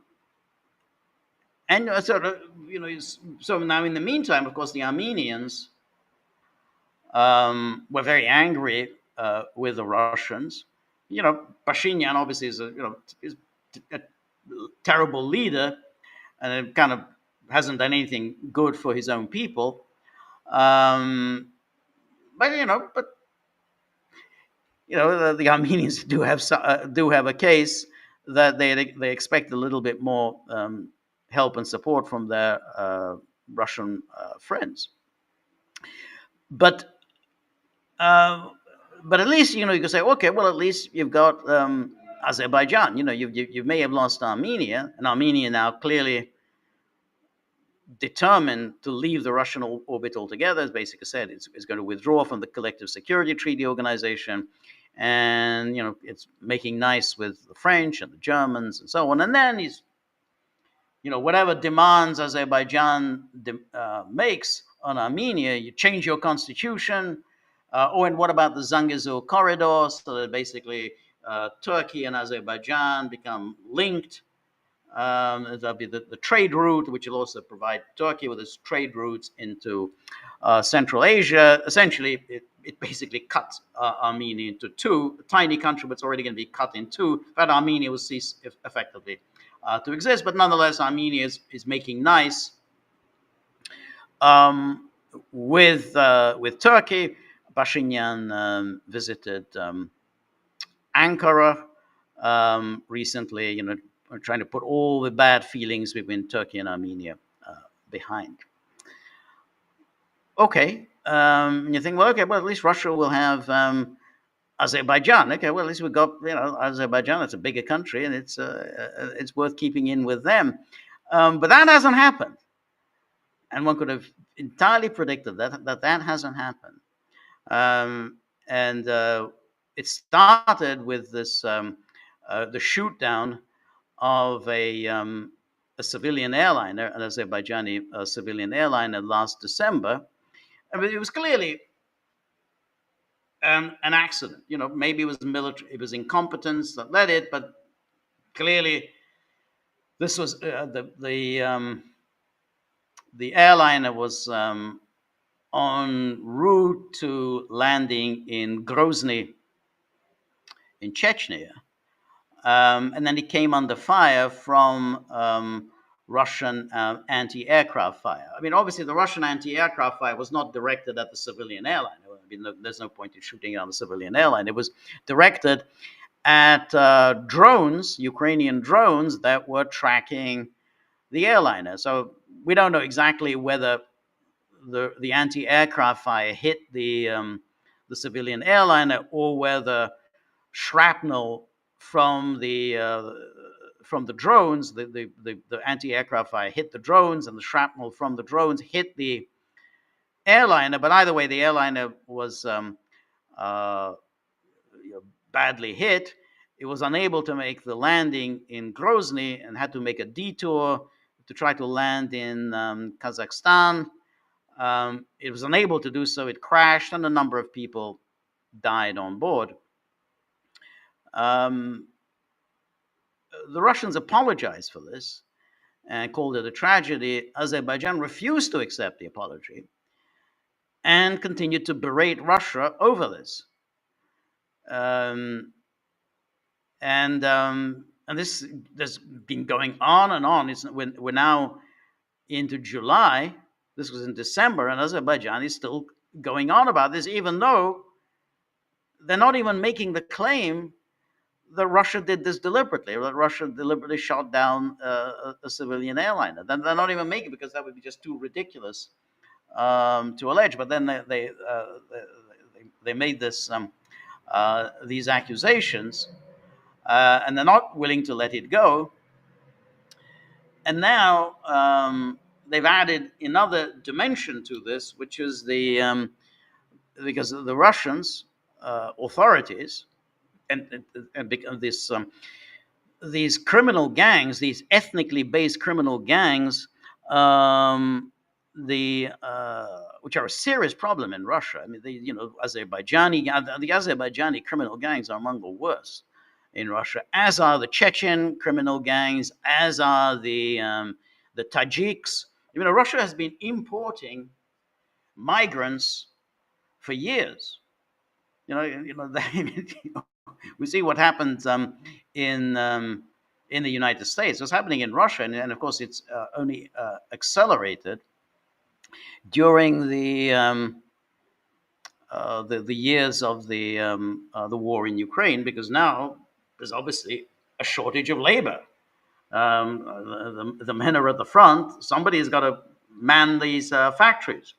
so now in the meantime, of course, the Armenians were very angry with the Russians. Pashinyan obviously is a terrible leader, and it kind of hasn't done anything good for his own people. But the Armenians do have a case that they expect a little bit more help and support from their Russian friends. But at least you can say, okay, well, at least you've got Azerbaijan. You may have lost Armenia, and Armenia now clearly determined to leave the Russian orbit altogether. As basically said, it's going to withdraw from the Collective Security Treaty Organization, and it's making nice with the French and the Germans and so on. And then he's, whatever demands Azerbaijan makes on Armenia, you change your constitution. And what about the Zangezur corridor? So that basically Turkey and Azerbaijan become linked. That'll be the trade route, which will also provide Turkey with its trade routes into Central Asia. Essentially, it basically cuts Armenia into two. A tiny country, but it's already going to be cut in two. But Armenia will cease effectively to exist. But nonetheless, Armenia is making nice with Turkey. Pashinyan visited Ankara recently, trying to put all the bad feelings between Turkey and Armenia behind. Okay, you think, well, okay, well, at least Russia will have Azerbaijan. Okay, well, at least we've got Azerbaijan. It's a bigger country, and it's worth keeping in with them. But that hasn't happened, and one could have entirely predicted that hasn't happened. And it started with this the shoot down of a civilian airliner, an Azerbaijani civilian airliner, last December. I mean, it was clearly an accident. Maybe it was military, it was incompetence that led it, but clearly this was the airliner was en route to landing in Grozny in Chechnya. And then it came under fire from Russian anti-aircraft fire. I mean, obviously, the Russian anti-aircraft fire was not directed at the civilian airline. I mean, there's no point in shooting it on the civilian airline. It was directed at drones, Ukrainian drones, that were tracking the airliner. So we don't know exactly whether the anti-aircraft fire hit the civilian airliner or whether shrapnel from the from the drones. The anti-aircraft fire hit the drones, and the shrapnel from the drones hit the airliner. But either way, the airliner was uh, badly hit. It was unable to make the landing in Grozny and had to make a detour to try to land in Kazakhstan. It was unable to do so. It crashed, and a number of people died on board. The Russians apologized for this and called it a tragedy. Azerbaijan refused to accept the apology and continued to berate Russia over this. And this has been going on and on. We're now into July. This was in December, and Azerbaijan is still going on about this, even though they're not even making the claim that Russia did this deliberately, or that Russia deliberately shot down a civilian airliner. They're not even making it, because that would be just too ridiculous to allege. But then they made this these accusations, and they're not willing to let it go. And now they've added another dimension to this, which is because the Russians authorities and these criminal gangs, these ethnically based criminal gangs, which are a serious problem in Russia. I mean, the Azerbaijani criminal gangs are among the worst in Russia, as are the Chechen criminal gangs, as are the Tajiks. Russia has been importing migrants for years. We see what happens in the United States. What's happening in Russia, and of course, it's only accelerated during the years of the war in Ukraine, because now there's obviously a shortage of labor. The men are at the front. Somebody's got to man these factories.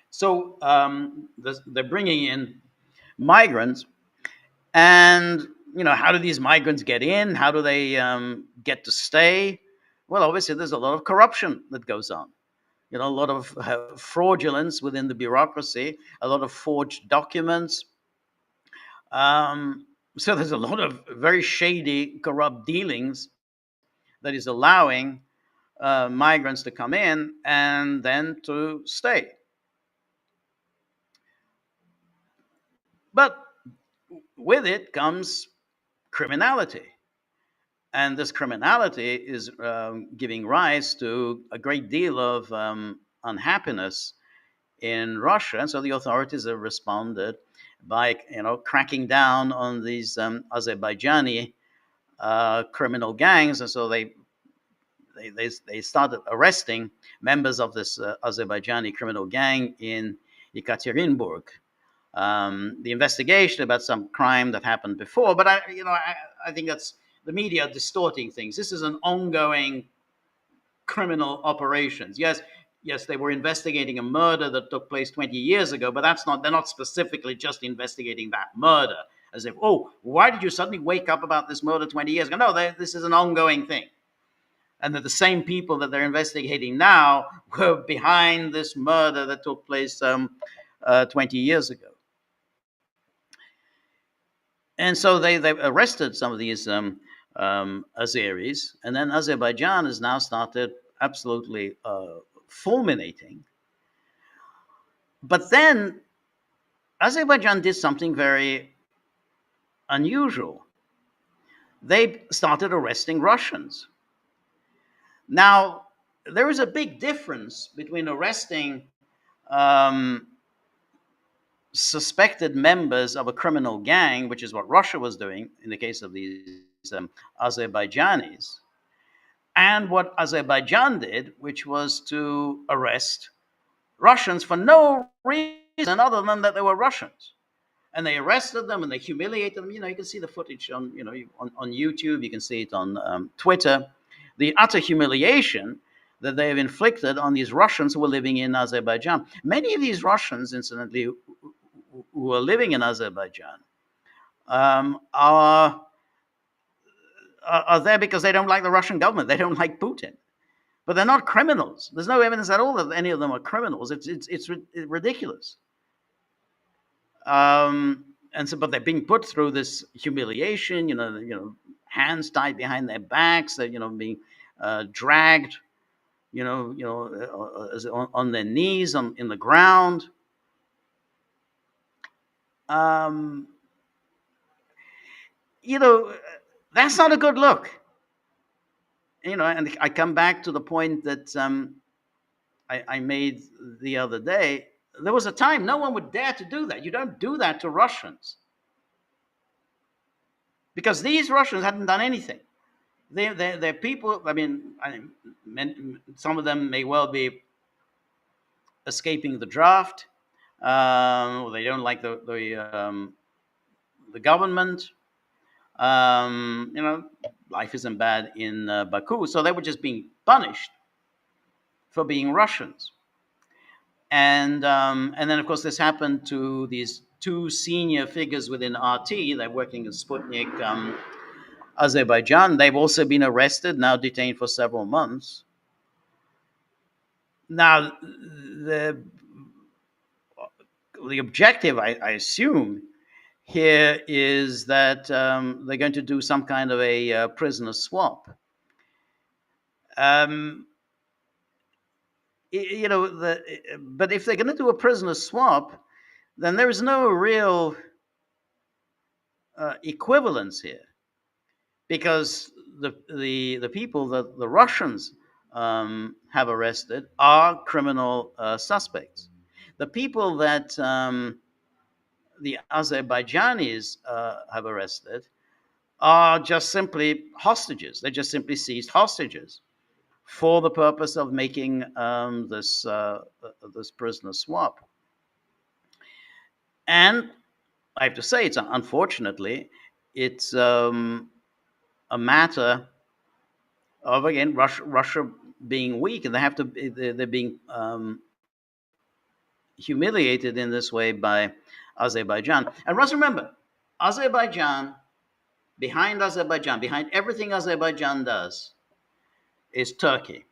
So they're bringing in migrants, and how do these migrants get in? How do they get to stay? Well, obviously, there's a lot of corruption that goes on. A lot of fraudulence within the bureaucracy, a lot of forged documents. So there's a lot of very shady, corrupt dealings that is allowing migrants to come in and then to stay. But with it comes criminality. And this criminality is giving rise to a great deal of unhappiness in Russia. And so the authorities have responded by cracking down on these Azerbaijani criminal gangs. And so they started arresting members of this Azerbaijani criminal gang in Yekaterinburg. The investigation about some crime that happened before, but I think that's the media distorting things. This is an ongoing criminal operations. Yes, they were investigating a murder that took place 20 years ago, but they're not specifically just investigating that murder, as if, oh, why did you suddenly wake up about this murder 20 years ago? No, this is an ongoing thing. And that the same people that they're investigating now were behind this murder that took place 20 years ago. And so they've arrested some of these Azeris, and then Azerbaijan has now started absolutely fulminating. But then Azerbaijan did something very unusual. They started arresting Russians. Now, there is a big difference between arresting suspected members of a criminal gang, which is what Russia was doing in the case of these Azerbaijanis, and what Azerbaijan did, which was to arrest Russians for no reason other than that they were Russians. And they arrested them and they humiliated them. You can see the footage on YouTube. You can see it on Twitter. The utter humiliation that they have inflicted on these Russians who were living in Azerbaijan. Many of these Russians, incidentally, who are living in Azerbaijan are are there because they don't like the Russian government. They don't like Putin, but they're not criminals. There's no evidence at all that any of them are criminals. It's ridiculous. And so, but they're being put through this humiliation. Hands tied behind their backs. They're being dragged. On their knees in the ground. Um, you know, that's not a good look. And I come back to the point that I made the other day. There was a time no one would dare to do that. You don't do that to Russians. Because these Russians hadn't done anything. They're people, some of them may well be escaping the draft, or they don't like the government. Life isn't bad in Baku, so they were just being punished for being Russians. And then, of course, this happened to these two senior figures within RT. They're working in Sputnik, Azerbaijan. They've also been arrested, now detained for several months. Now, the objective, I assume, here is that they're going to do some kind of a prisoner swap. But if they're going to do a prisoner swap, then there is no real equivalence here, because the people that the Russians have arrested are criminal suspects. The people that the Azerbaijanis have arrested are just simply hostages. They just simply seized hostages for the purpose of making this prisoner swap. And I have to say, unfortunately, it's a matter of, again, Russia being weak, and they're being humiliated in this way by Azerbaijan. And let's remember, behind everything Azerbaijan does, is Turkey.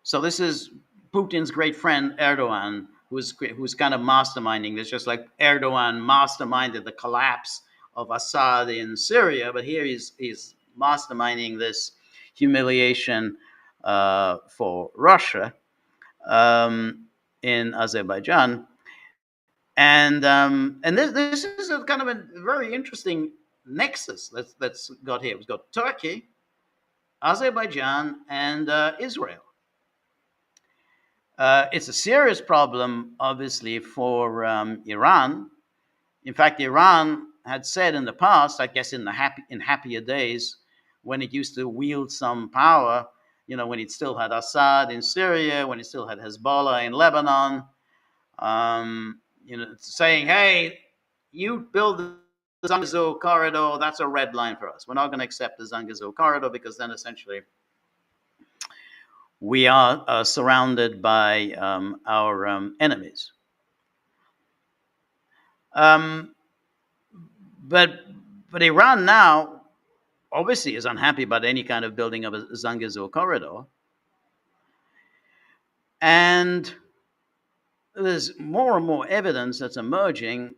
So this is Putin's great friend Erdogan, who's kind of masterminding this, just like Erdogan masterminded the collapse of Assad in Syria, but here he's masterminding this humiliation for Russia in Azerbaijan. And this is a kind of a very interesting nexus that's got here. We've got Turkey, Azerbaijan, and Israel. It's a serious problem, obviously, for Iran. In fact, Iran had said in the past, I guess in happier days, when it used to wield some power, when it still had Assad in Syria, when it still had Hezbollah in Lebanon, saying, hey, you build the Zangezur corridor, that's a red line for us. We're not going to accept the Zangezur corridor, because then essentially we are surrounded by our enemies. But Iran now obviously is unhappy about any kind of building of a Zangezur corridor. And there's more and more evidence that's emerging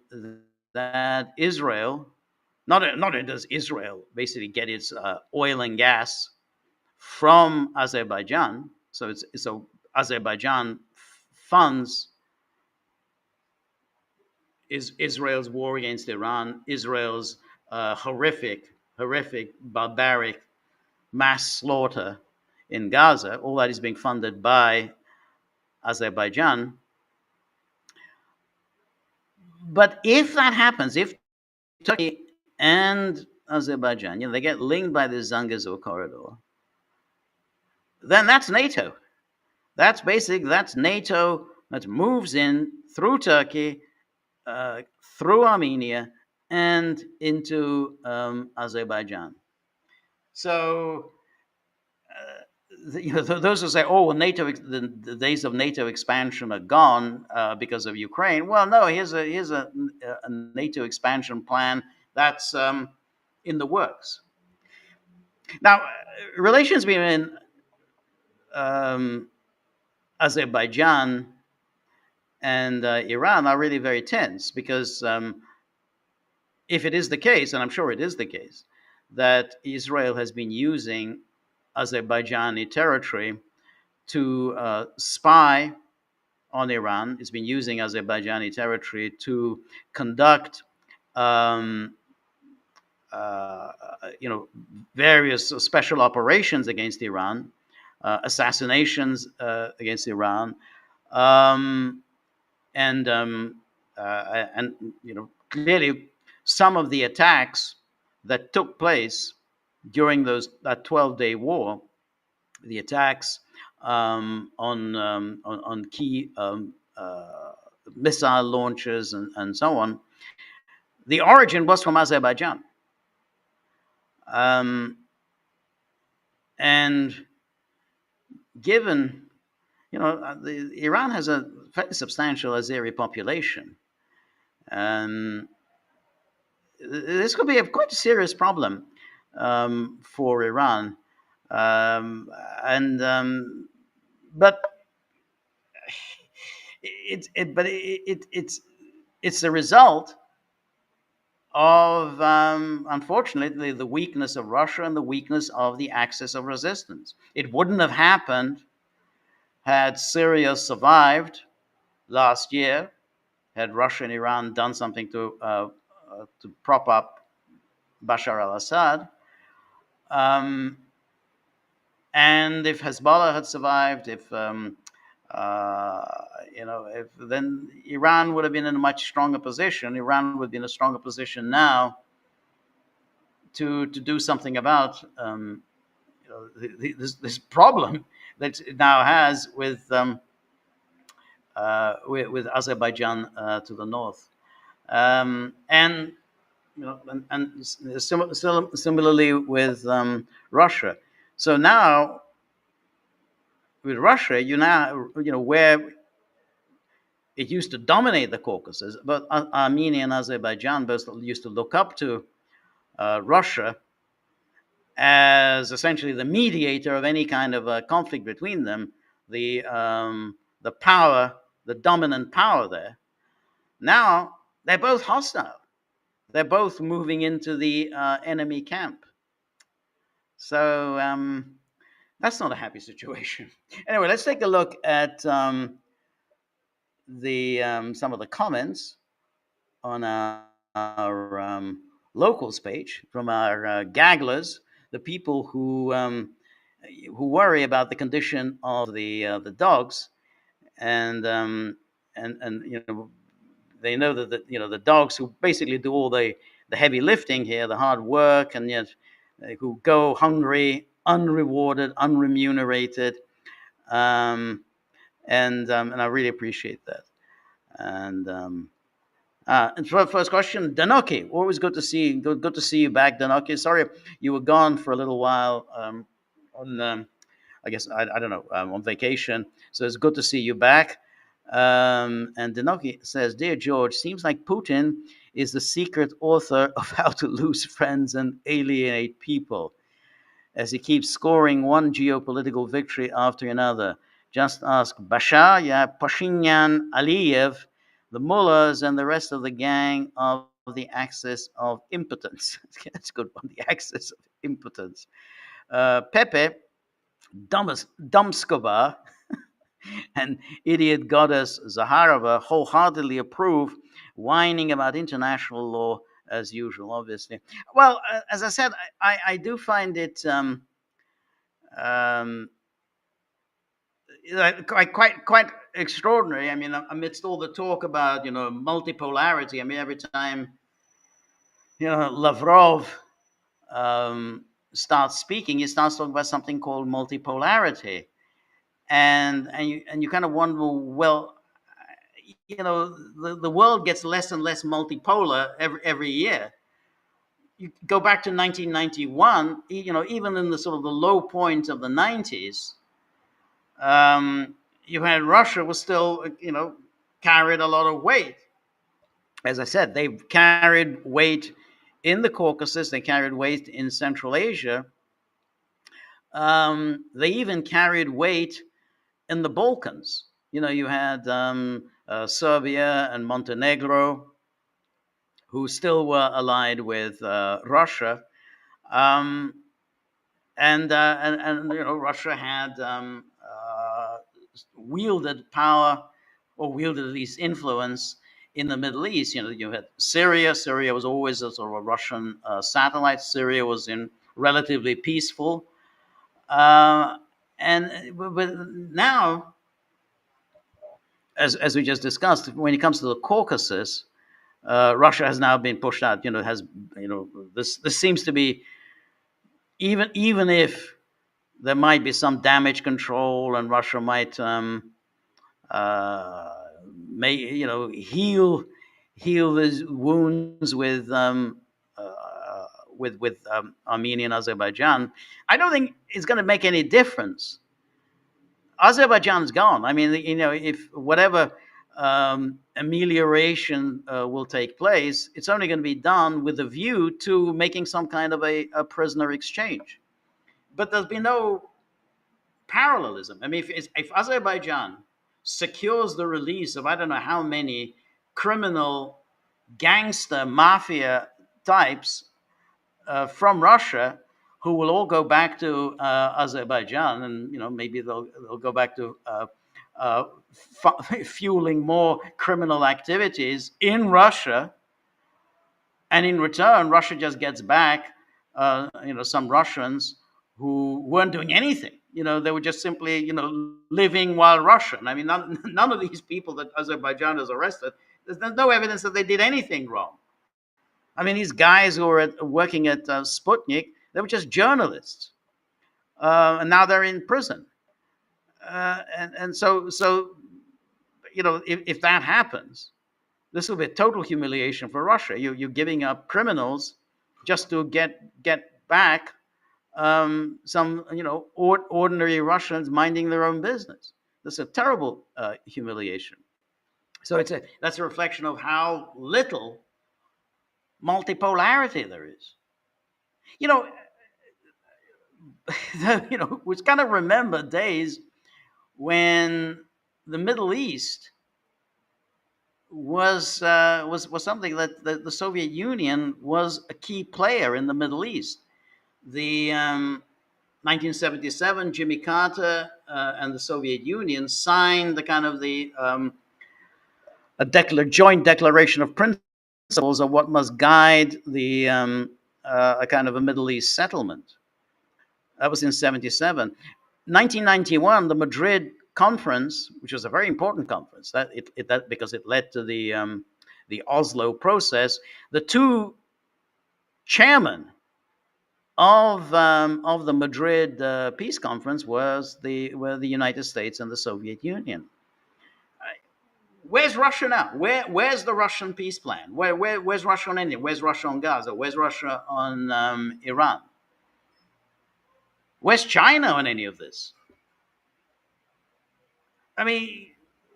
that Israel, not only does Israel basically get its oil and gas from Azerbaijan, so Azerbaijan funds Israel's war against Iran, Israel's horrific, barbaric mass slaughter in Gaza. All that is being funded by Azerbaijan. But if that happens, if Turkey and Azerbaijan, they get linked by the Zangezur corridor, then that's NATO. That's NATO that moves in through Turkey, through Armenia, and into Azerbaijan. So, those who say, "Oh, well, the days of NATO expansion are gone because of Ukraine." Well, no. Here's a NATO expansion plan that's in the works. Now, relations between um, Azerbaijan and Iran are really very tense because if it is the case, and I'm sure it is the case, that Israel has been using Azerbaijani territory to spy on Iran, it's been using Azerbaijani territory to conduct, um, uh, you know, various special operations against Iran, assassinations against Iran, um, and clearly some of the attacks that took place during that 12-day war, the attacks on key missile launchers and so on, the origin was from Azerbaijan. Um, and given, Iran has a fairly substantial Azeri population, um, this could be quite a serious problem for Iran. Um, and but it's a result of, unfortunately, the weakness of Russia and the weakness of the axis of resistance. It wouldn't have happened had Syria survived last year, had Russia and Iran done something to prop up Bashar al-Assad, um, and if Hezbollah had survived, uh, if then Iran would have been in a much stronger position. Iran would be in a stronger position now to do something about this problem that it now has with Azerbaijan to the north, and similarly with Russia. So now with Russia, where it used to dominate the Caucasus, but Armenia and Azerbaijan both used to look up to Russia as essentially the mediator of any kind of conflict between them, the power, the dominant power there. Now they're both hostile. They're both moving into the enemy camp. So that's not a happy situation. Anyway, let's take a look at the some of the comments on our locals page from our gagglers, the people who worry about the condition of the dogs, and they know that the dogs who basically do all the heavy lifting here, the hard work, and yet who go hungry, unrewarded, unremunerated, um, and I really appreciate that. And for first question, Danoki, always good to see you. Good to see you back, Danoki. Sorry you were gone for a little while on, I guess, I don't know, on vacation. So it's good to see you back. And Danoki says, Dear George, seems like Putin is the secret author of how to lose friends and alienate people, as he keeps scoring one geopolitical victory after another. Just ask Bashar, Pashinyan, Aliyev, the mullahs, and the rest of the gang of the axis of impotence. That's a good one, the axis of impotence. Pepe, Dumskoba, and idiot goddess Zaharova wholeheartedly approve, whining about international law as usual, obviously. Well, as I said, I do find it um, quite extraordinary. I mean, amidst all the talk about multipolarity, I mean, every time Lavrov starts speaking, he starts talking about something called multipolarity, and you kind of wonder, well, the world gets less and less multipolar every year. You go back to 1991, even in the sort of the low point of the 90s, you had Russia was still, carried a lot of weight. As I said, they carried weight in the Caucasus, they carried weight in Central Asia, They even carried weight in the Balkans. You had Serbia and Montenegro, who still were allied with Russia, um, and Russia had wielded power, or wielded at least influence in the Middle East. You had Syria. Syria was always a sort of a Russian satellite. Syria was in relatively peaceful, uh, and but now, as we just discussed, when it comes to the Caucasus, Russia has now been pushed out. Has this seems to be, even if there might be some damage control, and Russia might uh, may heal his wounds with Armenia and Azerbaijan. I don't think it's going to make any difference. Azerbaijan's gone. I mean, if whatever amelioration will take place, it's only going to be done with a view to making some kind of a prisoner exchange. But there's been no parallelism. I mean, if Azerbaijan secures the release of I don't know how many criminal gangster mafia types from Russia, who will all go back to Azerbaijan, and maybe they'll go back to fueling more criminal activities in Russia, and in return, Russia just gets back some Russians who weren't doing anything. They were just simply living while Russian. I mean, none of these people that Azerbaijan has arrested, there's no evidence that they did anything wrong. I mean, these guys who were working at Sputnik, they were just journalists, and now they're in prison. And so if that happens, this will be a total humiliation for Russia. You're giving up criminals just to get back some ordinary Russians minding their own business. That's a terrible humiliation. So that's a reflection of how little multipolarity there is. You know, we kind of remember days when the Middle East was something that the Soviet Union was a key player in the Middle East. The 1977, Jimmy Carter and the Soviet Union signed a joint declaration of principles of what must guide a kind of a Middle East settlement. That was in 77. 1991, the Madrid conference, which was a very important conference, because it led to the Oslo process. The two chairmen of the Madrid peace conference were the United States and the Soviet Union. Where's Russia now? Where's the Russian peace plan? Where's Russia on India? Where's Russia on Gaza? Where's Russia on Iran? Where's China on any of this? I mean,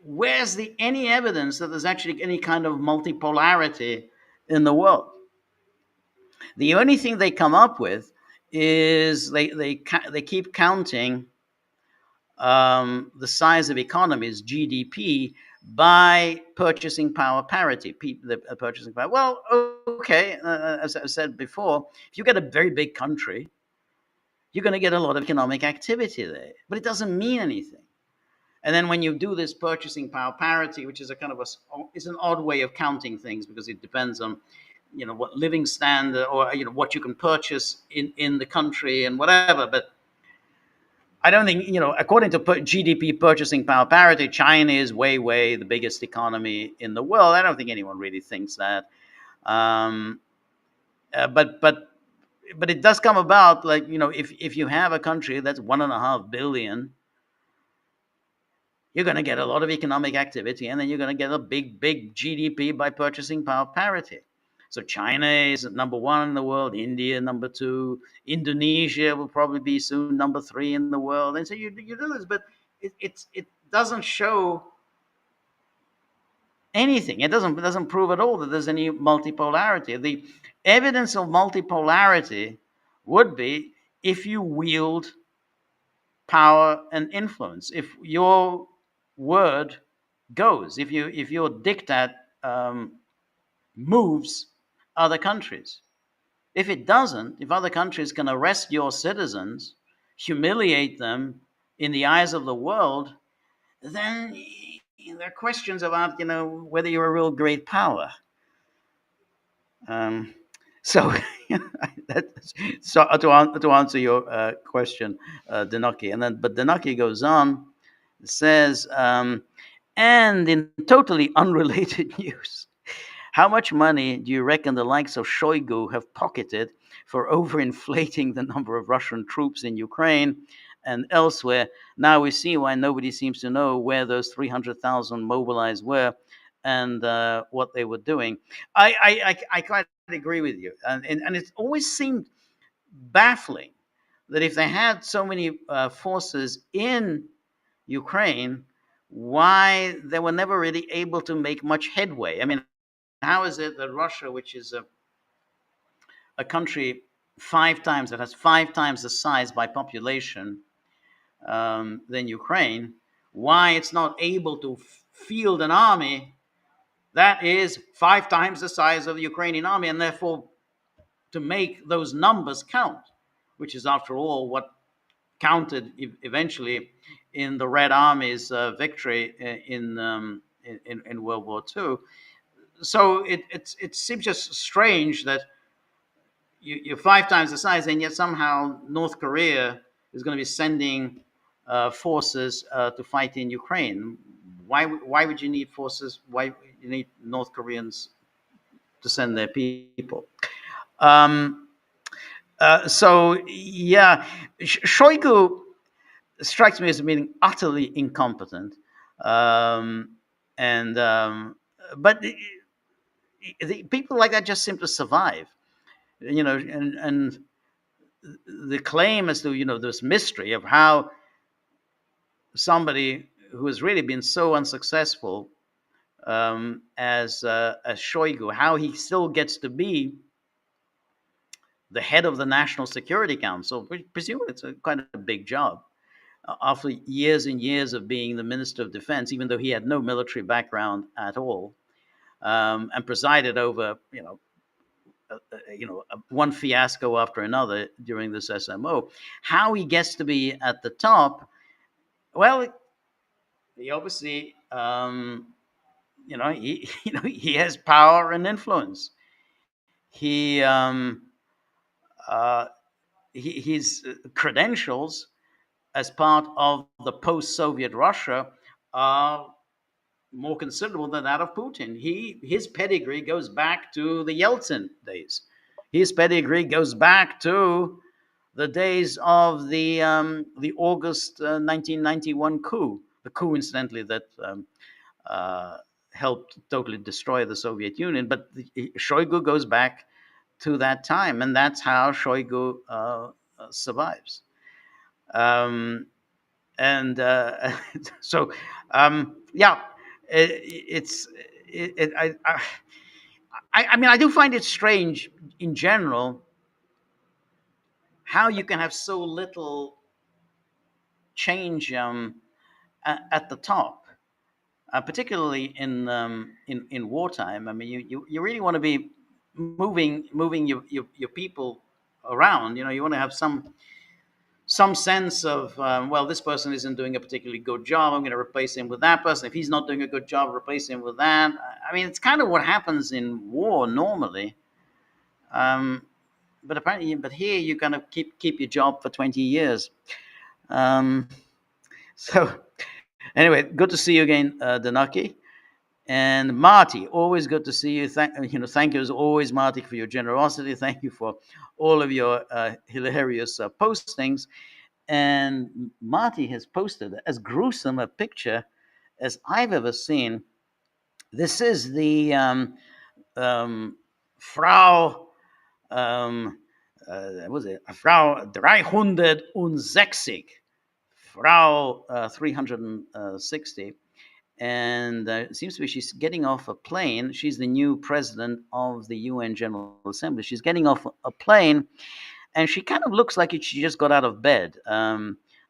where's any evidence that there's actually any kind of multipolarity in the world? The only thing they come up with is they keep counting the size of economies, GDP, by purchasing power parity. The purchasing power. Well, okay, as I said before, if you get a very big country, you're going to get a lot of economic activity there, but it doesn't mean anything. And then when you do this purchasing power parity, which is it's an odd way of counting things, because it depends on what living standard, or what you can purchase in the country and whatever. But I don't think, according to GDP purchasing power parity, China is way the biggest economy in the world. I don't think anyone really thinks that. But it does come about, like, if you have a country that's 1.5 billion, you're going to get a lot of economic activity, and then you're going to get a big GDP by purchasing power parity. So China is number one in the world, India number two, Indonesia will probably be soon number 3 in the world. And so you do this, but it doesn't show anything. It doesn't prove at all that there's any multipolarity. The evidence of multipolarity would be if you wield power and influence. If your word goes, if your diktat moves other countries, if it doesn't, if other countries can arrest your citizens, humiliate them in the eyes of the world, then there are questions about whether you're a real great power. Um, so, so to answer your question, Denaki, but Denaki goes on, says, and in totally unrelated news, how much money do you reckon the likes of Shoigu have pocketed for overinflating the number of Russian troops in Ukraine and elsewhere? Now we see why nobody seems to know where those 300,000 mobilized were and what they were doing. I quite agree with you. And it always seemed baffling that if they had so many forces in Ukraine, why they were never really able to make much headway. I mean, how is it that Russia, which is a country that has 5 times the size by population than Ukraine, why it's not able to field an army that is 5 times the size of the Ukrainian army, and therefore to make those numbers count, which is, after all, what counted eventually in the Red Army's victory in World War II. So it seems just strange that you're 5 times the size, and yet somehow North Korea is going to be sending forces to fight in Ukraine. Why would you need forces? Why you need North Koreans to send their people? So yeah, Shoigu strikes me as being utterly incompetent, and but the people like that just seem to survive, and the claim as to this mystery of how somebody who has really been so unsuccessful as Shoigu, how he still gets to be the head of the National Security Council. Presumably, it's quite a big job. After years and years of being the Minister of Defense, even though he had no military background at all, and presided over, one fiasco after another during this SMO, how he gets to be at the top, well, he obviously, he has power and influence. He, his credentials as part of the post-Soviet Russia are more considerable than that of Putin. His pedigree goes back to the Yeltsin days. His pedigree goes back to the days of the August 1991 coup. The coup, incidentally, that helped totally destroy the Soviet Union. But Shoigu goes back to that time, and that's how Shoigu survives. And so, yeah, I mean, I do find it strange in general how you can have so little change at the top, particularly in wartime. I mean, you really want to be moving your people around. You want to have some sense of, well, this person isn't doing a particularly good job. I'm going to replace him with that person. If he's not doing a good job, replace him with that. I mean, it's kind of what happens in war normally. But apparently, here you're going to keep your job for 20 years. So anyway, good to see you again, Danaki. And Marty, always good to see you. Thank you as always, Marty, for your generosity. Thank you for all of your hilarious postings. And Marty has posted as gruesome a picture as I've ever seen. This is the Frau, was it? Frau 360, Frau 360. And it seems to be she's getting off a plane. She's the new president of the UN General Assembly. She's getting off a plane, and she kind of looks like she just got out of bed.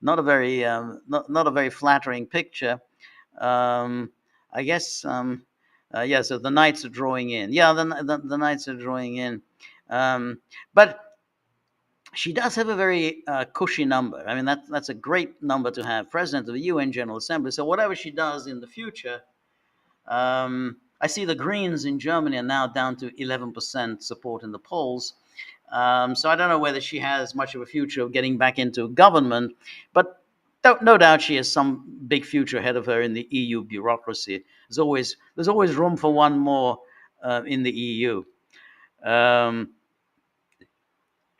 not a very flattering picture. Um, I guess yeah. So the knights are drawing in. Yeah, the knights are drawing in. But she does have a very cushy number. I mean, that's a great number to have, president of the UN General Assembly. So whatever she does in the future, I see the Greens in Germany are now down to 11% support in the polls. So I don't know whether she has much of a future of getting back into government, but no doubt she has some big future ahead of her in the EU bureaucracy. There's always room for one more in the EU. Um,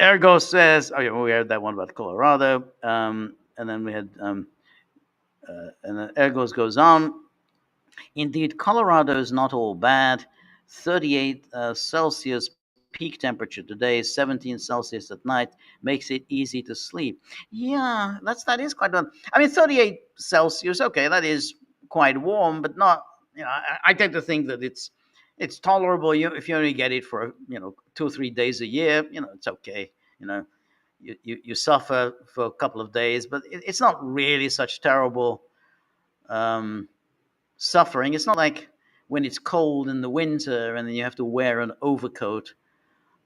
Ergo says, oh yeah, we had that one about Colorado, and then we had, and then Ergos goes on. Indeed, Colorado is not all bad. 38 Celsius peak temperature today, 17 Celsius at night makes it easy to sleep. Yeah, that is quite warm. I mean, 38 Celsius, okay, that is quite warm, but not. I tend to think that it's tolerable. If you only get it for 2 or 3 days a year, it's okay. You know, you suffer for a couple of days, but it's not really such terrible um, suffering. It's not like when it's cold in the winter and then you have to wear an overcoat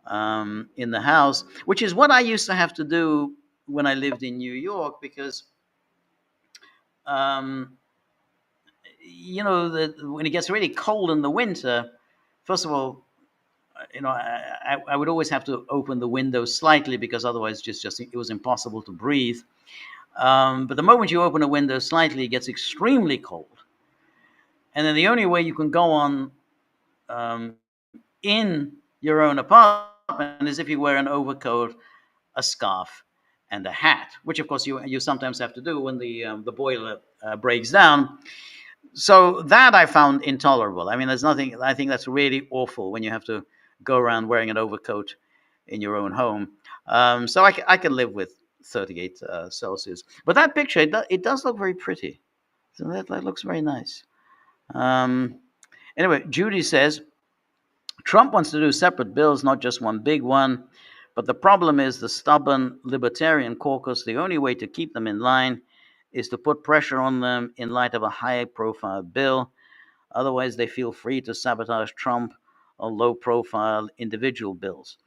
in the house, which is what I used to have to do when I lived in New York because, um, when it gets really cold in the winter, first of all, I would always have to open the window slightly because otherwise just it was impossible to breathe. But the moment you open a window slightly, it gets extremely cold. And then the only way you can go on in your own apartment is if you wear an overcoat, a scarf, and a hat, which of course you sometimes have to do when the boiler breaks down. So that I found intolerable. I mean, there's nothing. I think that's really awful when you have to go around wearing an overcoat in your own home. So I can live with 38 Celsius. But that picture, it does look very pretty. So that looks very nice. Um, anyway, Judy says Trump wants to do separate bills, not just one big one. But the problem is the stubborn libertarian caucus. The only way to keep them in line is to put pressure on them in light of a high profile bill. Otherwise, they feel free to sabotage Trump on low profile individual bills.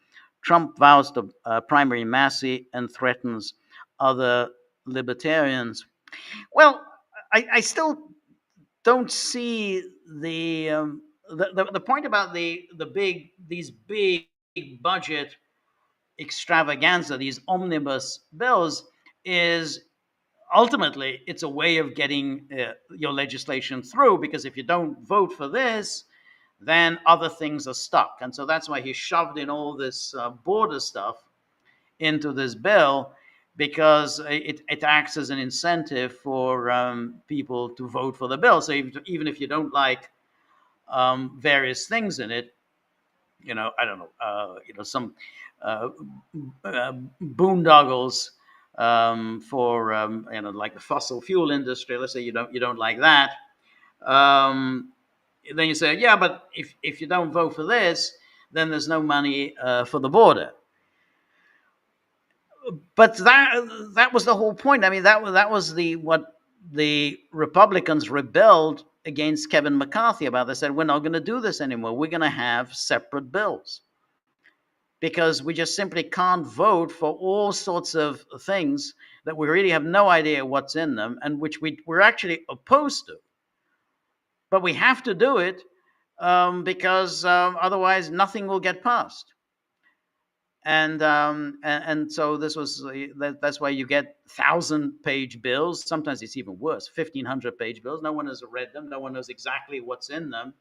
Trump vows to primary Massey and threatens other libertarians. Well, I still don't see the point about these big budget extravaganza, these omnibus bills, is ultimately it's a way of getting your legislation through, because if you don't vote for this, then other things are stuck. And so that's why he shoved in all this border stuff into this bill, because it acts as an incentive for people to vote for the bill. So even if you don't like various things in it, I don't know, some boondoggles for like the fossil fuel industry. Let's say you don't like that. Then you say, yeah, but if you don't vote for this, then there's no money for the border. But that was the whole point. I mean, that was what the Republicans rebelled against Kevin McCarthy about. They said, we're not going to do this anymore. We're going to have separate bills, because we just simply can't vote for all sorts of things that we really have no idea what's in them and which we're actually opposed to. But we have to do it because otherwise nothing will get passed. And so that's why you get 1,000-page bills. Sometimes it's even worse, 1,500-page bills. No one has read them. No one knows exactly what's in them.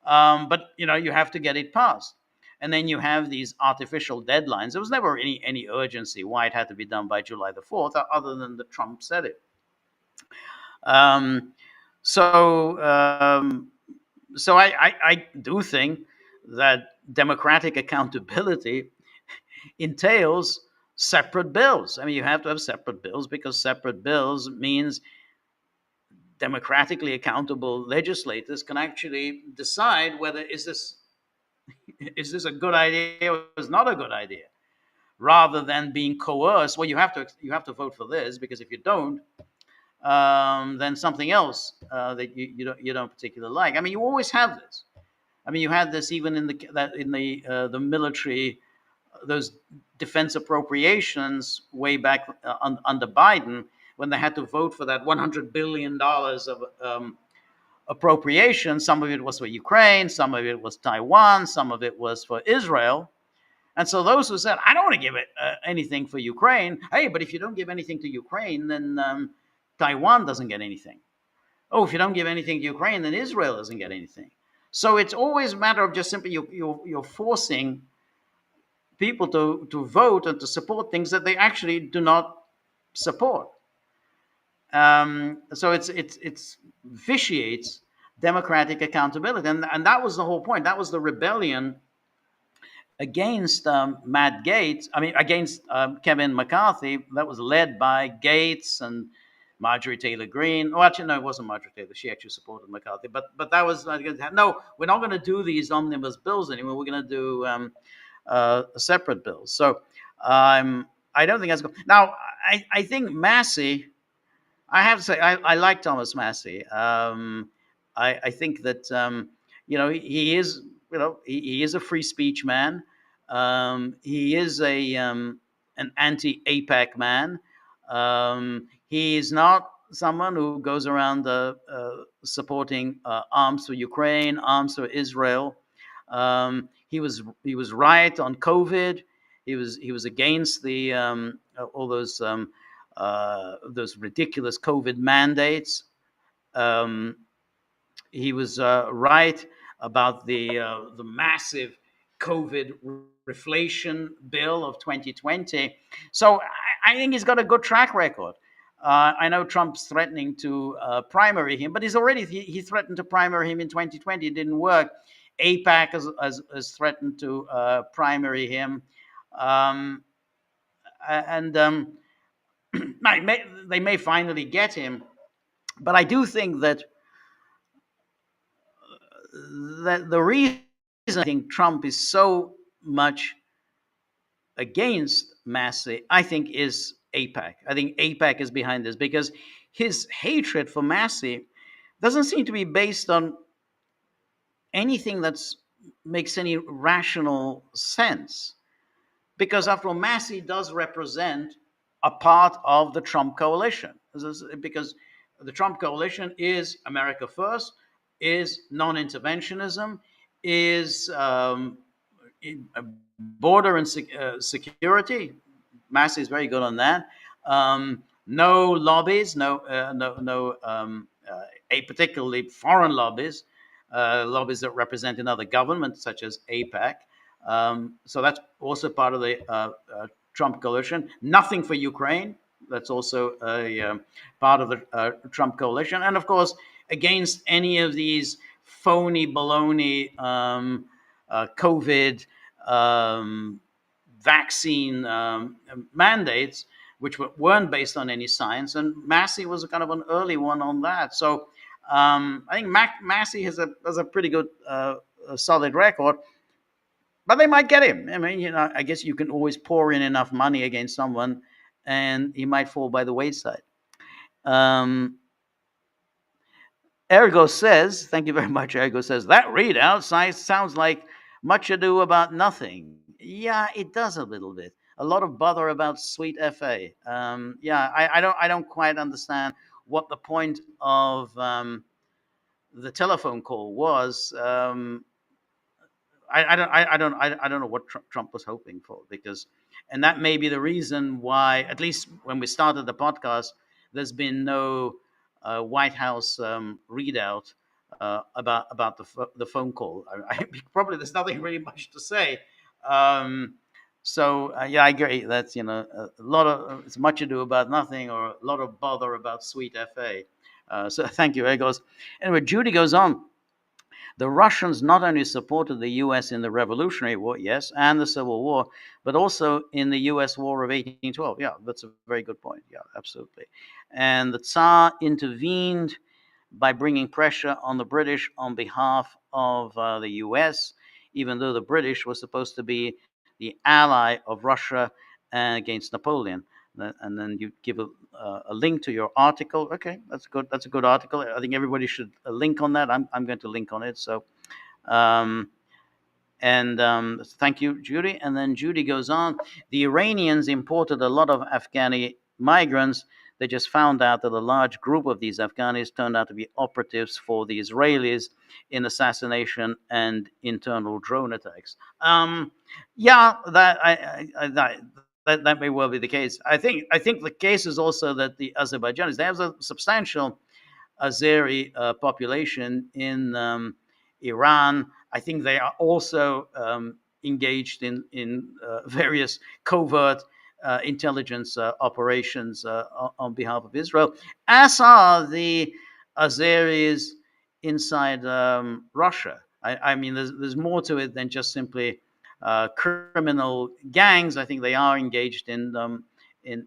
But you have to get it passed. And then you have these artificial deadlines. There was never any urgency why it had to be done by July the 4th, other than that Trump said it. So I do think that democratic accountability entails separate bills. I mean, you have to have separate bills, because separate bills means democratically accountable legislators can actually decide whether is this a good idea or is not a good idea. rather than being coerced. Well, you have to vote for this, because if you don't, then something else that you don't particularly like. I mean, you always have this. I mean, you had this even in the military, those defense appropriations way back under Biden, when they had to vote for that $100 billion of appropriation. Some of it was for Ukraine, some of it was Taiwan, some of it was for Israel. And so those who said, I don't want to give it anything for Ukraine, hey, but if you don't give anything to Ukraine, then Taiwan doesn't get anything. Oh, if you don't give anything to Ukraine, then Israel doesn't get anything. So it's always a matter of just simply you're forcing people to vote and to support things that they actually do not support. So it's vitiates democratic accountability, and that was the whole point. That was the rebellion against Matt Gaetz. I mean, against Kevin McCarthy. That was led by Gaetz and Marjorie Taylor Greene. Oh, actually, no, it wasn't Marjorie Taylor. She actually supported McCarthy. But that was no. We're not going to do these omnibus bills anymore. We're going to do separate bills. So I don't think that's good. Now, I think Massey. I have to say, I like Thomas Massey. I think that he is he is a free speech man. He is an anti-APAC man. He is not someone who goes around supporting arms for Ukraine, arms for Israel. He was right on COVID. He was against the all those ridiculous COVID mandates. He was right about the massive COVID reflation bill of 2020. So I think he's got a good track record. I know Trump's threatening to primary him, but he threatened to primary him in 2020. It didn't work. APAC has threatened to primary him, and they may finally get him. But I do think that the reason I think Trump is so much against Massey, I think, is APAC. I think APAC is behind this, because his hatred for Massey doesn't seem to be based on anything that makes any rational sense. Because after all, Massey does represent a part of the Trump coalition, because the Trump coalition is America First, is non-interventionism, is border and security. Massey is very good on that. No lobbies, particularly foreign lobbies, lobbies that represent another government, such as APAC. So that's also part of the Trump coalition. Nothing for Ukraine. That's also a part of the Trump coalition. And of course, against any of these phony baloney COVID vaccine mandates, which weren't based on any science. And Massey was kind of an early one on that. So I think Massey has a pretty good, solid record. But they might get him. I mean, I guess you can always pour in enough money against someone, and he might fall by the wayside. Ergo says, thank you very much. Ergo says, that readout sounds like Much Ado About Nothing. Yeah, it does a little bit. A lot of bother about sweet FA. I don't quite understand what the point of the telephone call was. I don't know what Trump was hoping for, and that may be the reason why, at least when we started the podcast, there's been no White House readout about the phone call. Probably there's nothing really much to say. So I agree. That's a lot of it's Much Ado About Nothing, or a lot of bother about sweet FA. So thank you. It goes anyway. Judy goes on. The Russians not only supported the U.S. in the Revolutionary War, yes, and the Civil War, but also in the U.S. War of 1812. Yeah, that's a very good point. Yeah, absolutely. And the Tsar intervened by bringing pressure on the British on behalf of the U.S., even though the British were supposed to be the ally of Russia against Napoleon. And then you give a link to your article. Okay, that's good. That's a good article. I think everybody should link on that. I'm going to link on it. So, um, and thank you, Judy. And then Judy goes on. The Iranians imported a lot of Afghani migrants. They just found out that a large group of these Afghanis turned out to be operatives for the Israelis in assassination and internal drone attacks. Yeah, that may well be the case. I think the case is also that the Azerbaijanis, they have a substantial Azeri population in Iran. I think they are also engaged in various covert intelligence operations on behalf of Israel, as are the Azeris inside Russia. I mean, there's more to it than just simply criminal gangs. I think they are engaged in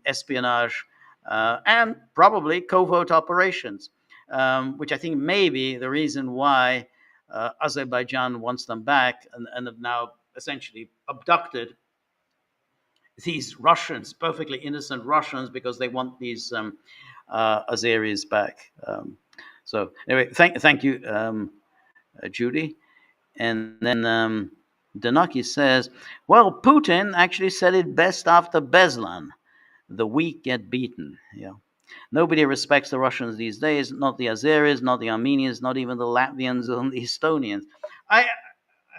espionage and probably covert operations, which I think may be the reason why Azerbaijan wants them back and have now essentially abducted these Russians, perfectly innocent Russians, because they want these Azeris back. So anyway, thank you, Judy. And then Danaki says, well, Putin actually said it best after Beslan. The weak get beaten. Yeah. Nobody respects the Russians these days, not the Azeris, not the Armenians, not even the Latvians or the Estonians. I,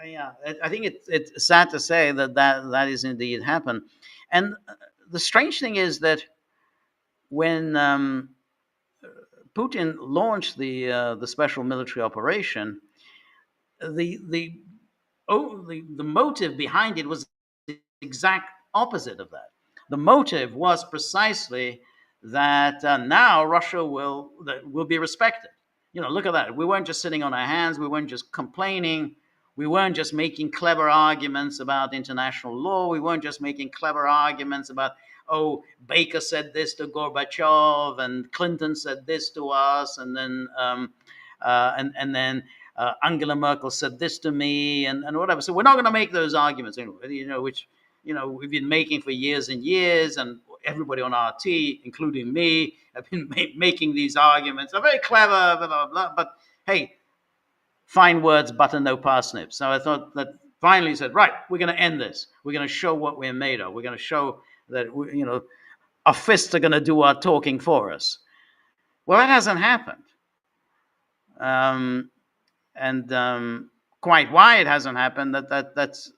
yeah, I think it's sad to say that is indeed happened. And the strange thing is that when Putin launched the special military operation, the the motive behind it was the exact opposite of that. The motive was precisely that now Russia will be respected. You know, look at that. We weren't just sitting on our hands. We weren't just complaining. We weren't just making clever arguments about international law. We weren't just making clever arguments about, oh, Baker said this to Gorbachev and Clinton said this to us, and then Angela Merkel said this to me, and whatever. So we're not going to make those arguments, which we've been making for years and years, and everybody on RT, including me, have been making these arguments. They're very clever, blah, blah, blah, but hey, fine words, butter, no parsnips. So I thought that finally said, right, we're going to end this. We're going to show what we're made of. We're going to show that, our fists are going to do our talking for us. Well, that hasn't happened. And quite why it hasn't happened, that's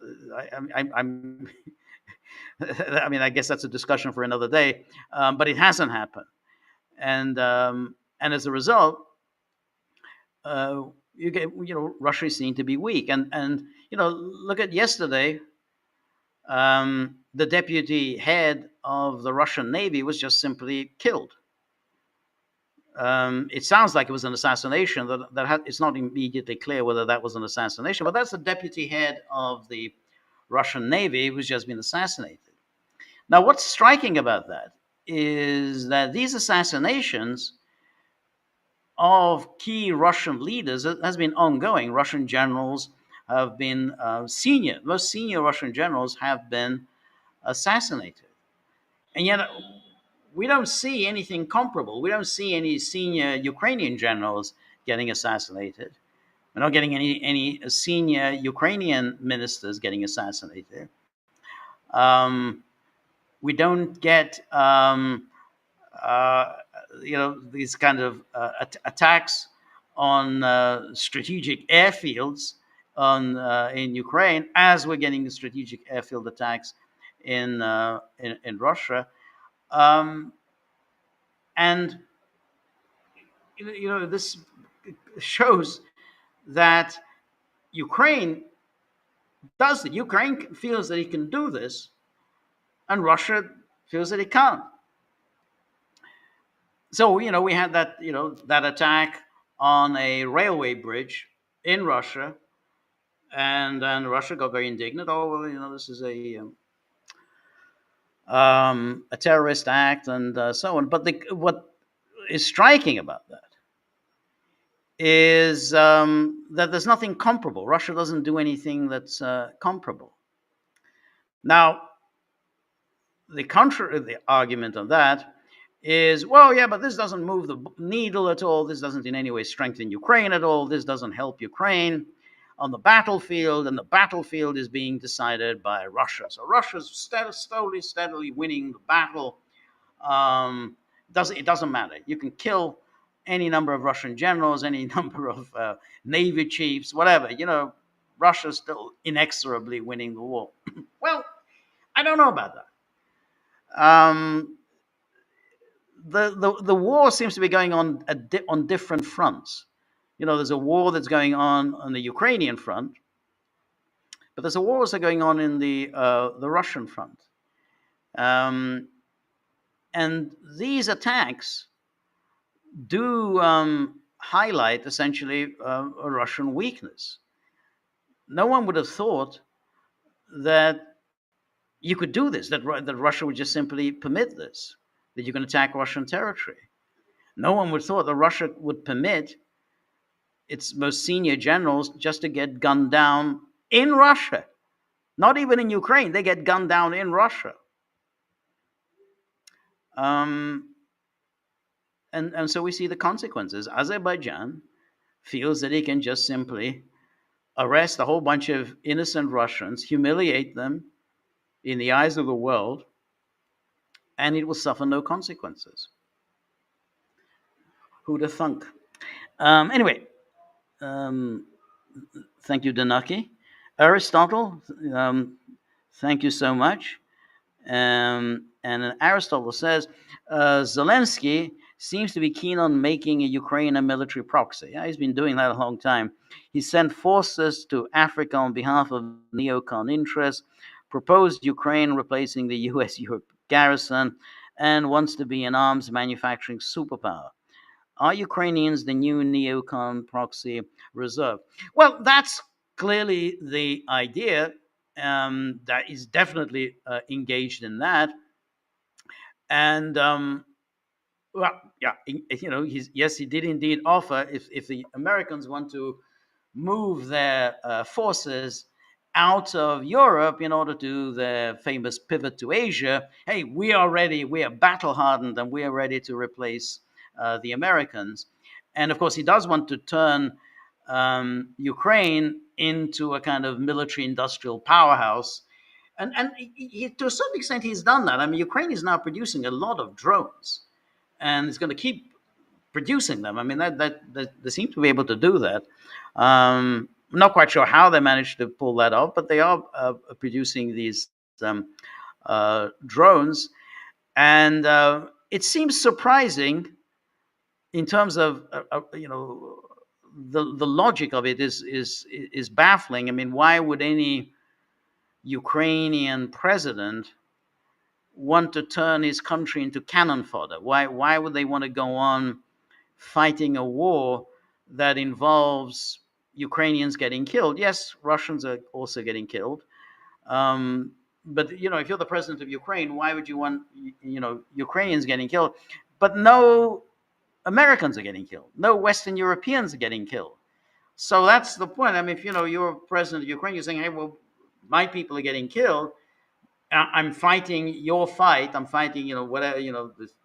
I'm I mean, I guess that's a discussion for another day. But it hasn't happened, and as a result, you get Russia is seen to be weak, and look at yesterday. The deputy head of the Russian Navy was just simply killed. It sounds like it was an assassination. It's not immediately clear whether that was an assassination, but that's the deputy head of the Russian Navy who's just been assassinated. Now, what's striking about that is that these assassinations of key Russian leaders has been ongoing. Russian generals have been most senior Russian generals have been assassinated, and yet we don't see anything comparable. We don't see any senior Ukrainian generals getting assassinated. We're not getting any senior Ukrainian ministers getting assassinated. We don't get these kind of attacks on strategic airfields in Ukraine, as we're getting the strategic airfield attacks in Russia. And this shows that Ukraine does it. Ukraine feels that it can do this, and Russia feels that it can't. So we had that attack on a railway bridge in Russia, and then Russia got very indignant. Oh well, this is a terrorist act and so on. But what is striking about that is that there's nothing comparable. Russia doesn't do anything that's comparable. Now, the argument on that is, well, yeah, but this doesn't move the needle at all. This doesn't in any way strengthen Ukraine at all. This doesn't help Ukraine on the battlefield, and the battlefield is being decided by Russia. So Russia's steadily winning the battle. It doesn't matter. You can kill any number of Russian generals, any number of navy chiefs, whatever. Russia's still inexorably winning the war. Well, I don't know about that. The war seems to be going on on different fronts. There's a war that's going on the Ukrainian front, but there's a war also going on in the Russian front. And these attacks do highlight essentially a Russian weakness. No one would have thought that you could do this, that Russia would just simply permit this, that you can attack Russian territory. No one would have thought that Russia would permit its most senior generals just to get gunned down in Russia. Not even in Ukraine, they get gunned down in Russia. And so we see the consequences. Azerbaijan feels that it can just simply arrest a whole bunch of innocent Russians, humiliate them in the eyes of the world, and it will suffer no consequences. Who'd have thunk? Anyway, thank you, Danaki. Aristotle, thank you so much. And Aristotle says Zelensky seems to be keen on making Ukraine a military proxy. Yeah, he's been doing that a long time. He sent forces to Africa on behalf of neocon interests, proposed Ukraine replacing the US Europe garrison, and wants to be an arms manufacturing superpower. Are Ukrainians the new neocon proxy reserve? Well, that's clearly the idea. That is definitely engaged in that. And well, yeah, yes, he did indeed offer, if the Americans want to move their forces out of Europe in order to do their famous pivot to Asia, hey, we are ready, we are battle hardened, and we are ready to replace the Americans. And of course, he does want to turn Ukraine into a kind of military industrial powerhouse. And to a certain extent, he's done that. I mean, Ukraine is now producing a lot of drones, and it's going to keep producing them. I mean, that they seem to be able to do that. I'm not quite sure how they managed to pull that off, but they are producing these drones, and it seems surprising in terms of the logic of it is baffling. I mean, why would any Ukrainian president want to turn his country into cannon fodder? Why would they want to go on fighting a war that involves Ukrainians getting killed? Yes, Russians are also getting killed. But if you're the president of Ukraine, why would you want Ukrainians getting killed? But no Americans are getting killed. No Western Europeans are getting killed. So that's the point. I mean, if you're president of Ukraine, you're saying, hey, well, my people are getting killed. I'm fighting your fight. I'm fighting, whatever,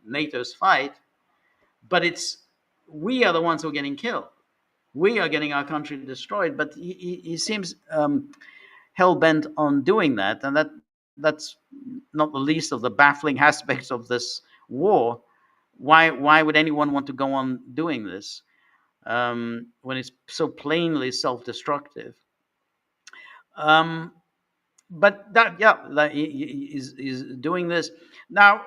NATO's fight. But we are the ones who are getting killed. We are getting our country destroyed. But he seems hell-bent on doing that. And that's not the least of the baffling aspects of this war. Why would anyone want to go on doing this when it's so plainly self-destructive? But that is doing this now.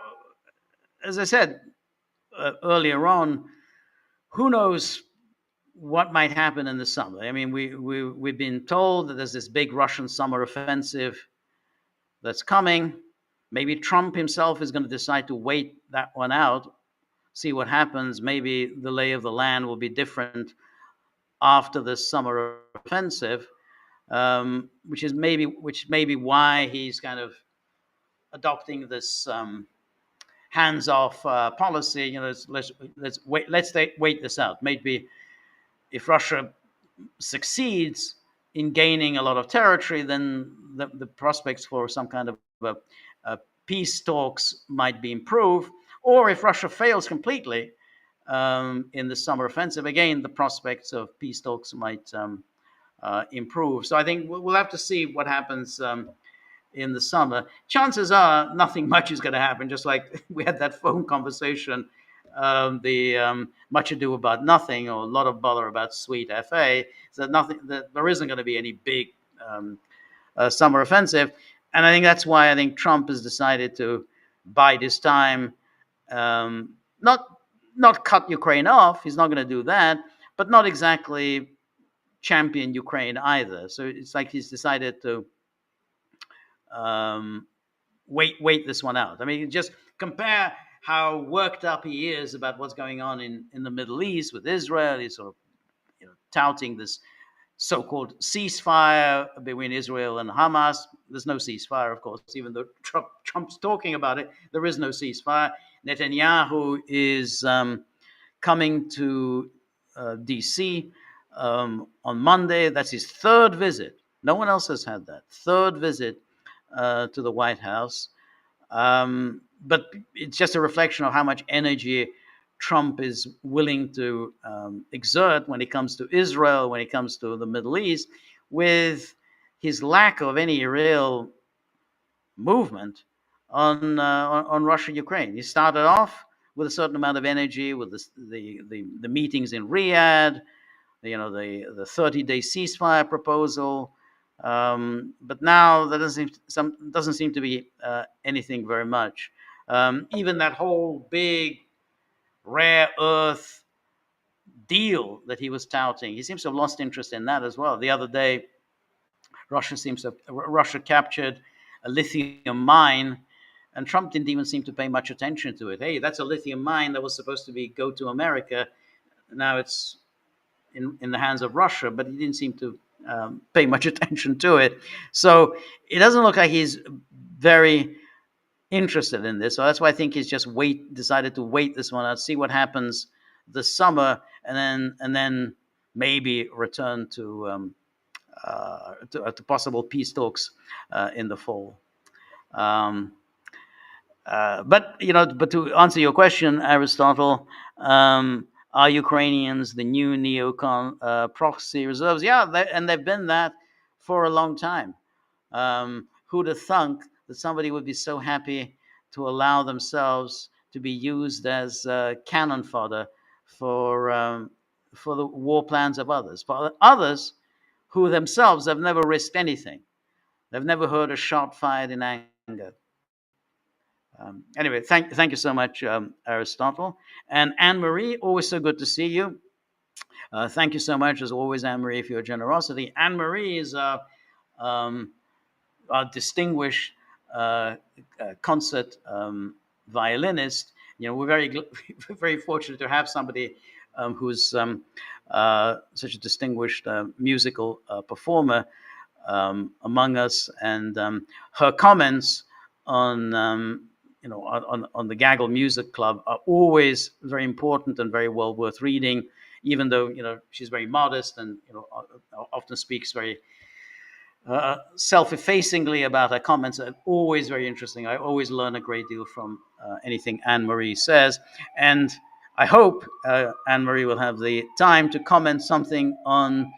As I said earlier on, who knows what might happen in the summer? I mean, we've been told that there's this big Russian summer offensive that's coming. Maybe Trump himself is going to decide to wait that one out, see what happens. Maybe the lay of the land will be different after the summer offensive. Which may be why he's kind of adopting this hands-off policy. Let's wait this out. Maybe if Russia succeeds in gaining a lot of territory, then the prospects for some kind of a peace talks might be improved, or if Russia fails completely in the summer offensive, again, the prospects of peace talks might improve. So I think we'll have to see what happens in the summer. Chances are nothing much is going to happen, just like we had that phone conversation, the much ado about nothing, or a lot of bother about sweet FA, so that there isn't going to be any big summer offensive. And I think that's why I think Trump has decided to bide his time, not cut Ukraine off. He's not going to do that, but not exactly champion Ukraine either. So it's like he's decided to wait this one out. I mean, just compare how worked up he is about what's going on in the Middle East with Israel. He's sort of touting this so-called ceasefire between Israel and Hamas. There's no ceasefire, of course, even though Trump's talking about it. There is no ceasefire. Netanyahu is coming to D.C. On Monday. That's his third visit. No one else has had that. Third visit to the White House. But it's just a reflection of how much energy Trump is willing to exert when it comes to Israel, when it comes to the Middle East, with his lack of any real movement on Russia-Ukraine. He started off with a certain amount of energy with the meetings in Riyadh, the 30-day ceasefire proposal, but now there doesn't seem to be anything very much. Even that whole big rare earth deal that he was touting, he seems to have lost interest in that as well. The other day, Russia captured a lithium mine, and Trump didn't even seem to pay much attention to it. Hey, that's a lithium mine that was supposed to go to America. Now it's in the hands of Russia, but he didn't seem to pay much attention to it. So it doesn't look like he's very interested in this. So that's why I think he's just decided to wait this one out, see what happens this summer, and then maybe return to possible peace talks in the fall. But to answer your question, Aristotle, are Ukrainians the new neocon proxy reserves? Yeah, and they've been that for a long time. Who'd have thunk that somebody would be so happy to allow themselves to be used as cannon fodder for the war plans of others, for others who themselves have never risked anything. They've never heard a shot fired in anger. Anyway, thank you so much, Aristotle. And Anne-Marie, always so good to see you. Thank you so much, as always, Anne-Marie, for your generosity. Anne-Marie is a distinguished concert violinist. We're very fortunate to have somebody who's such a distinguished musical performer among us. And her comments on on the Gaggle Music Club are always very important and very well worth reading, even though she's very modest and often speaks very self-effacingly about her comments. Are always very interesting. I always learn a great deal from anything Anne-Marie says, and I hope Anne-Marie will have the time to comment something on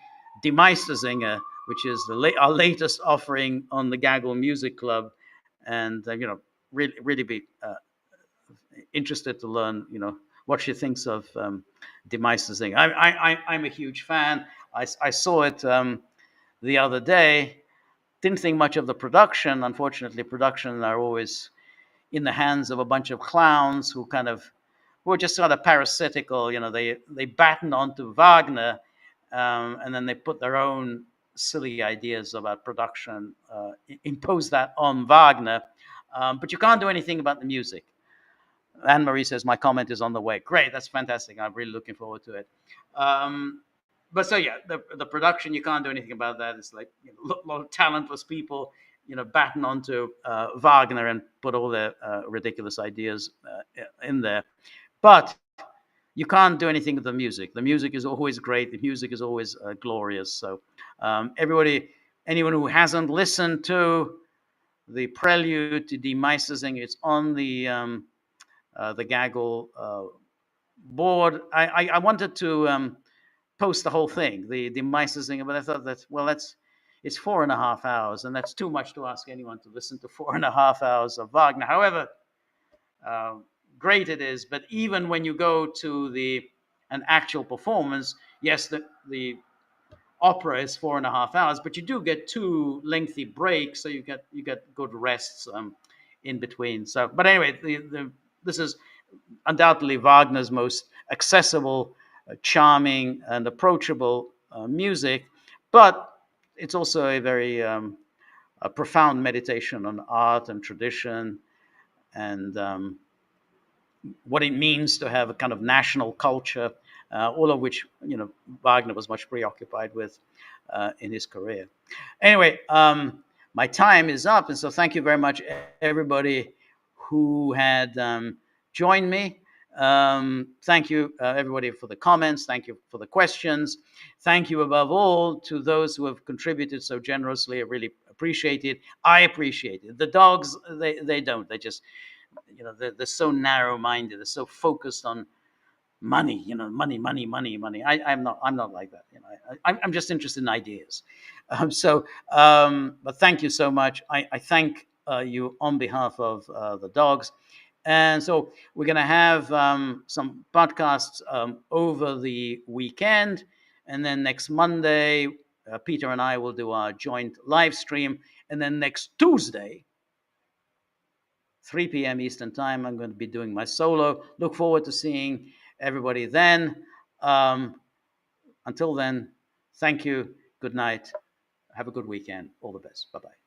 Die Meistersinger, which is our latest offering on the Gaggle Music Club, and really be interested to learn, what she thinks of Die Meistersinger. I'm a huge fan. I saw it the other day. Didn't think much of the production. Unfortunately, productions are always in the hands of a bunch of clowns who are just sort of parasitical. They batten onto Wagner, and then they put their own silly ideas about production, impose that on Wagner. But you can't do anything about the music. Anne-Marie says, my comment is on the way. Great, that's fantastic. I'm really looking forward to it. But so, yeah, the production, you can't do anything about that. It's like a lot of talentless people, batten onto Wagner and put all their ridiculous ideas in there. But you can't do anything with the music. The music is always great. The music is always glorious. So anyone who hasn't listened to the prelude to demising. It's on the Gaggle board. I wanted to post the whole thing, the demising, but I thought that, well, it's 4.5 hours, and that's too much to ask anyone to listen to 4.5 hours of Wagner. However, uh, great it is, but even when you go to an actual performance, yes, the opera is 4.5 hours, but you do get two lengthy breaks, so you get good rests in between. So, but anyway, this is undoubtedly Wagner's most accessible, charming, and approachable music, but it's also a very a profound meditation on art and tradition and what it means to have a kind of national culture, all of which Wagner was much preoccupied with in his career. Anyway, my time is up, and so thank you very much, everybody who had joined me. Thank you, everybody, for the comments. Thank you for the questions. Thank you, above all, to those who have contributed so generously. I really appreciate it. I appreciate it. The dogs, they don't. They just, they're so narrow-minded. They're so focused on money, money, money, money, money. I'm not like that. I'm just interested in ideas. But thank you so much. I thank you on behalf of the dogs. And so we're going to have some podcasts over the weekend. And then next Monday, Peter and I will do our joint live stream. And then next Tuesday, 3 p.m. Eastern Time, I'm going to be doing my solo. Look forward to seeing everybody then. Um, until then, thank you. Good night. Have a good weekend. All the best. Bye bye.